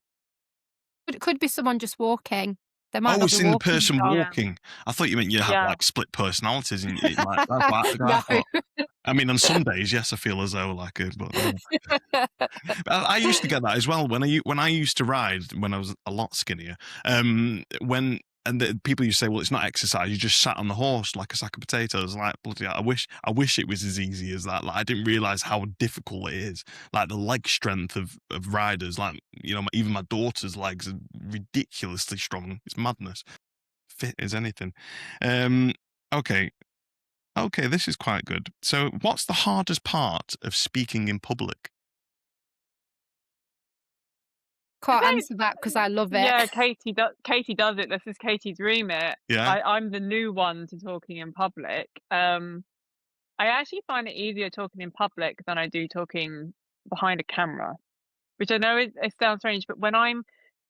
But it could be someone just walking. They might Oh, not it's be in the walking person dog. Yeah. walking. I thought you meant you have Yeah. like split personalities and like that's what I No. thought. I mean, on some days, yes, I feel as though like it, but I used to get that as well when I used to ride when I was a lot skinnier. And the people used to say, well, it's not exercise. You just sat on the horse like a sack of potatoes. Like, bloody hell, I wish it was as easy as that. Like, I didn't realize how difficult it is. Like the leg strength of riders, like, you know, even my daughter's legs are ridiculously strong. It's madness. Fit as anything. Okay, this is quite good. So, what's the hardest part of speaking in public? Can't answer that because I love it. Yeah, Katie does it. This is Katie's remit. Yeah. I'm the new one to talking in public. I actually find it easier talking in public than I do talking behind a camera, which I know it sounds strange, but when I'm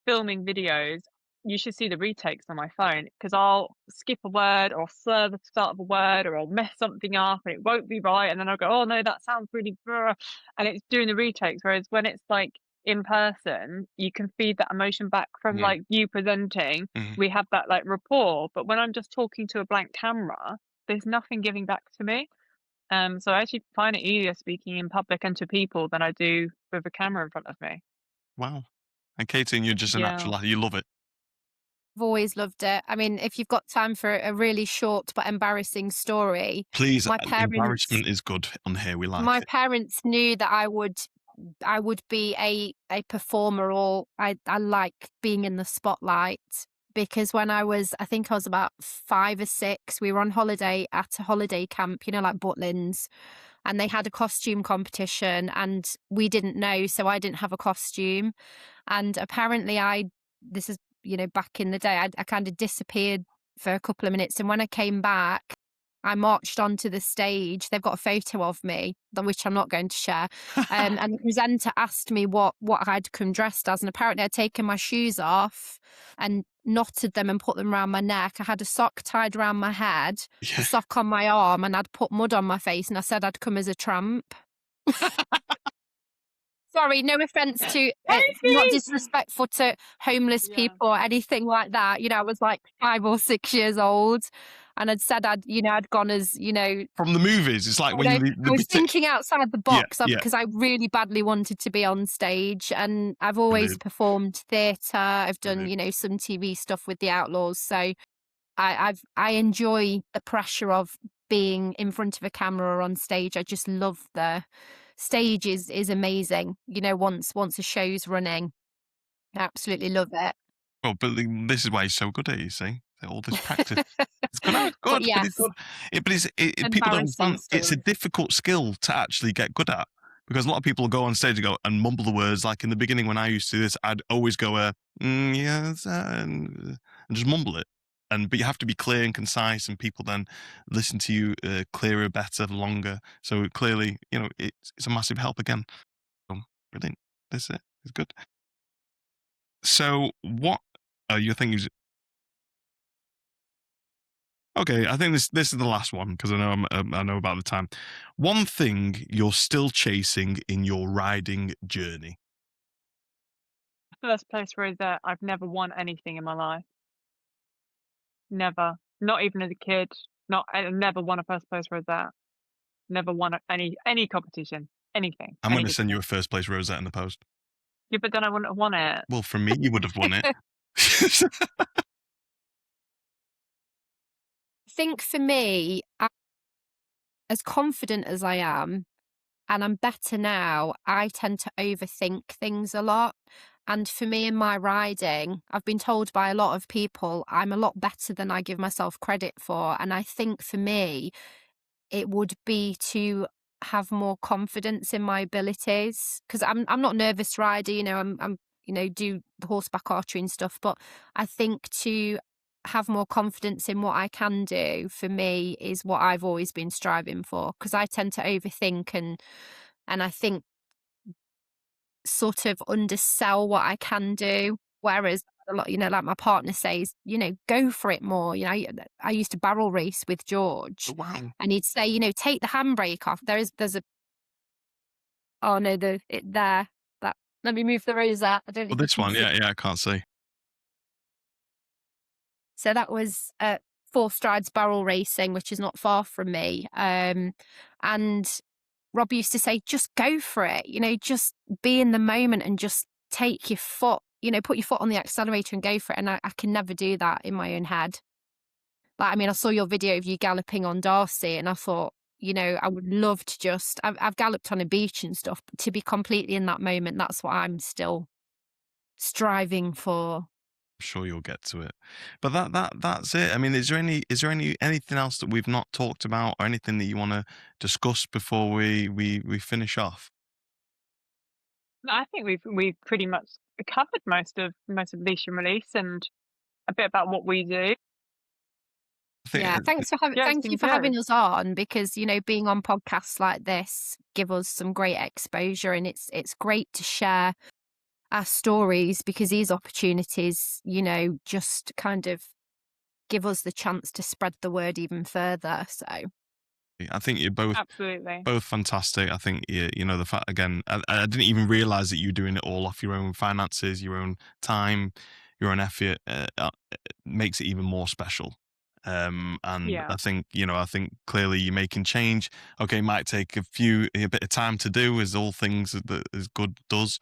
filming videos, you should see the retakes on my phone because I'll skip a word or slur the start of a word or I'll mess something up and it won't be right. And then I'll go, oh no, that sounds really, and it's doing the retakes. Whereas when it's like in person, you can feed that emotion back from like you presenting. We have that like rapport. But when I'm just talking to a blank camera, there's nothing giving back to me. So I actually find it easier speaking in public and to people than I do with a camera in front of me. Wow. And Katie, you're just a natural. You love it. I've always loved it. I mean, if you've got time for a really short but embarrassing story, Please, my parents, embarrassment is good on here. We like my it. parents knew that I would be a performer, or I like being in the spotlight, because when I think I was about 5 or 6, we were on holiday at a holiday camp, you know, like Butlins, and they had a costume competition and we didn't know, so I didn't have a costume. And apparently this is, you know, back in the day, I kind of disappeared for a couple of minutes. And when I came back, I marched onto the stage. They've got a photo of me, which I'm not going to share. And the presenter asked me what I'd come dressed as. And apparently I'd taken my shoes off and knotted them and put them around my neck. I had a sock tied around my head, a sock on my arm, and I'd put mud on my face. And I said I'd come as a tramp. Sorry, no offense to, not disrespectful to homeless people or anything like that. You know, I was like 5 or 6 years old. And I'd said I'd gone as, From the movies, it's like when I was the thinking outside the yeah, box yeah, because I really badly wanted to be on stage, and I've always brilliant, performed theatre. I've done, brilliant. some TV stuff with the Outlaws. So I enjoy the pressure of being in front of a camera or on stage. I just love the stage is amazing. Once a show's running, I absolutely love it. Well, but this is why he's so good at it, you see? All this practice. It's good. It's But good, but it's yes, good. But people don't Embarrassing understand. It's a story. difficult skill to actually get good at, because a lot of people go on stage and go and mumble the words. Like in the beginning, when I used to do this, I'd always go, yes, and just mumble it. But you have to be clear and concise, and people then listen to you clearer, better, longer. So clearly, it's a massive help again. So, brilliant. That's it. It's good. So what? Your thing is okay. I think this is the last one, because I know about the time. One thing you're still chasing in your riding journey. First place rosette. I've never won anything in my life. Never. Not even as a kid. I never won a first place rosette. Never won any competition. Anything. I'm Any going to send you a discipline. first place rosette in the post. Yeah, but then I wouldn't have won it. Well, from me, you would have won it. I think for me, as confident as I am, and I'm better now, I tend to overthink things a lot. And for me in my riding, I've been told by a lot of people I'm a lot better than I give myself credit for. And I think for me, it would be to have more confidence in my abilities, because I'm not a nervous rider. I'm do the horseback archery and stuff, but I think to have more confidence in what I can do for me is what I've always been striving for, because I tend to overthink and I think sort of undersell what I can do. Whereas a lot, like my partner says, go for it more. I used to barrel race with George, Wow. and he'd say, take the handbrake off. There's a oh no, there. That let me move the rosette. I don't know Well, if you this can one, see. yeah, I can't see. So that was Four Strides barrel racing, which is not far from me. And Rob used to say, just go for it, just be in the moment and just take your foot, put your foot on the accelerator and go for it. And I can never do that in my own head. Like, I saw your video of you galloping on Darcy, and I thought, I would love to I've galloped on a beach and stuff, but to be completely in that moment, that's what I'm still striving for. I'm sure you'll get to it. But that's it. Is there anything else that we've not talked about, or anything that you want to discuss before we finish off? No, I think we've pretty much covered most of Leash and Release and a bit about what we do. I think Yeah, thank It's you been for having good. us on, because being on podcasts like this give us some great exposure, and it's great to share our stories, because these opportunities, just kind of give us the chance to spread the word even further. So I think you're both Absolutely. fantastic. I think the fact, again, I didn't even realize that you're doing it all off your own finances, your own time, your own effort. Makes it even more special. And Yeah. I think clearly you're making change. Okay, it might take a bit of time to do, as all things that is good does.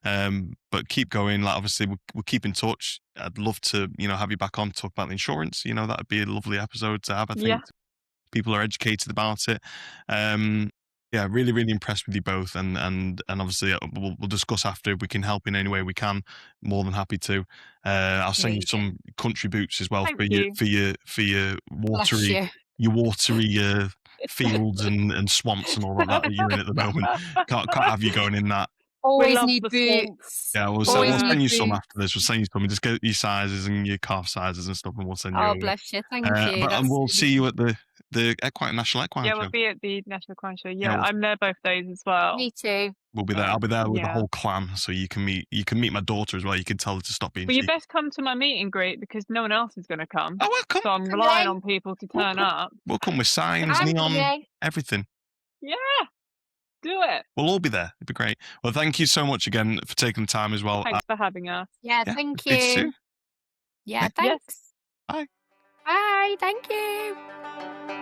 But keep going. Like, obviously we'll keep in touch. I'd love to have you back on to talk about the insurance. That'd be a lovely episode to have. I Yeah. think people are educated about it. Yeah, really, really impressed with you both, and obviously we'll discuss after if we can help in any way we can. More than happy to. I'll send you some country boots as well Thank for you. your bless watery you. fields and swamps and all of that you're in at the moment. Can't have you going in that. We Always love need the swamp. boots. Yeah, we'll Always send need you some boots. after this. We'll send you some. Just get your sizes and your calf sizes and stuff, and we'll send you Oh, over. bless you. Thank you. And we'll see you Really at the National Equine Yeah, Show. we'll be at the National Equine Show. Yeah, Yeah, I'm there both days as well. me too. we'll be there. I'll be there with the Yeah. whole clan, so you can meet my daughter as well. You can tell her to stop being Well, you cheeky. best come to my meet and greet, because no one else is going to come. Oh, well, come. So I'm relying on people to turn up. We'll come with signs, I'm neon, coming. everything. Yeah, do it. We'll all be there. It'd be great. Well, thank you so much again for taking the time as well. Thanks for having us. Yeah, Yeah, thank speak to you you. soon. Yeah, Yes. thanks. Bye. Bye. great. Thank you.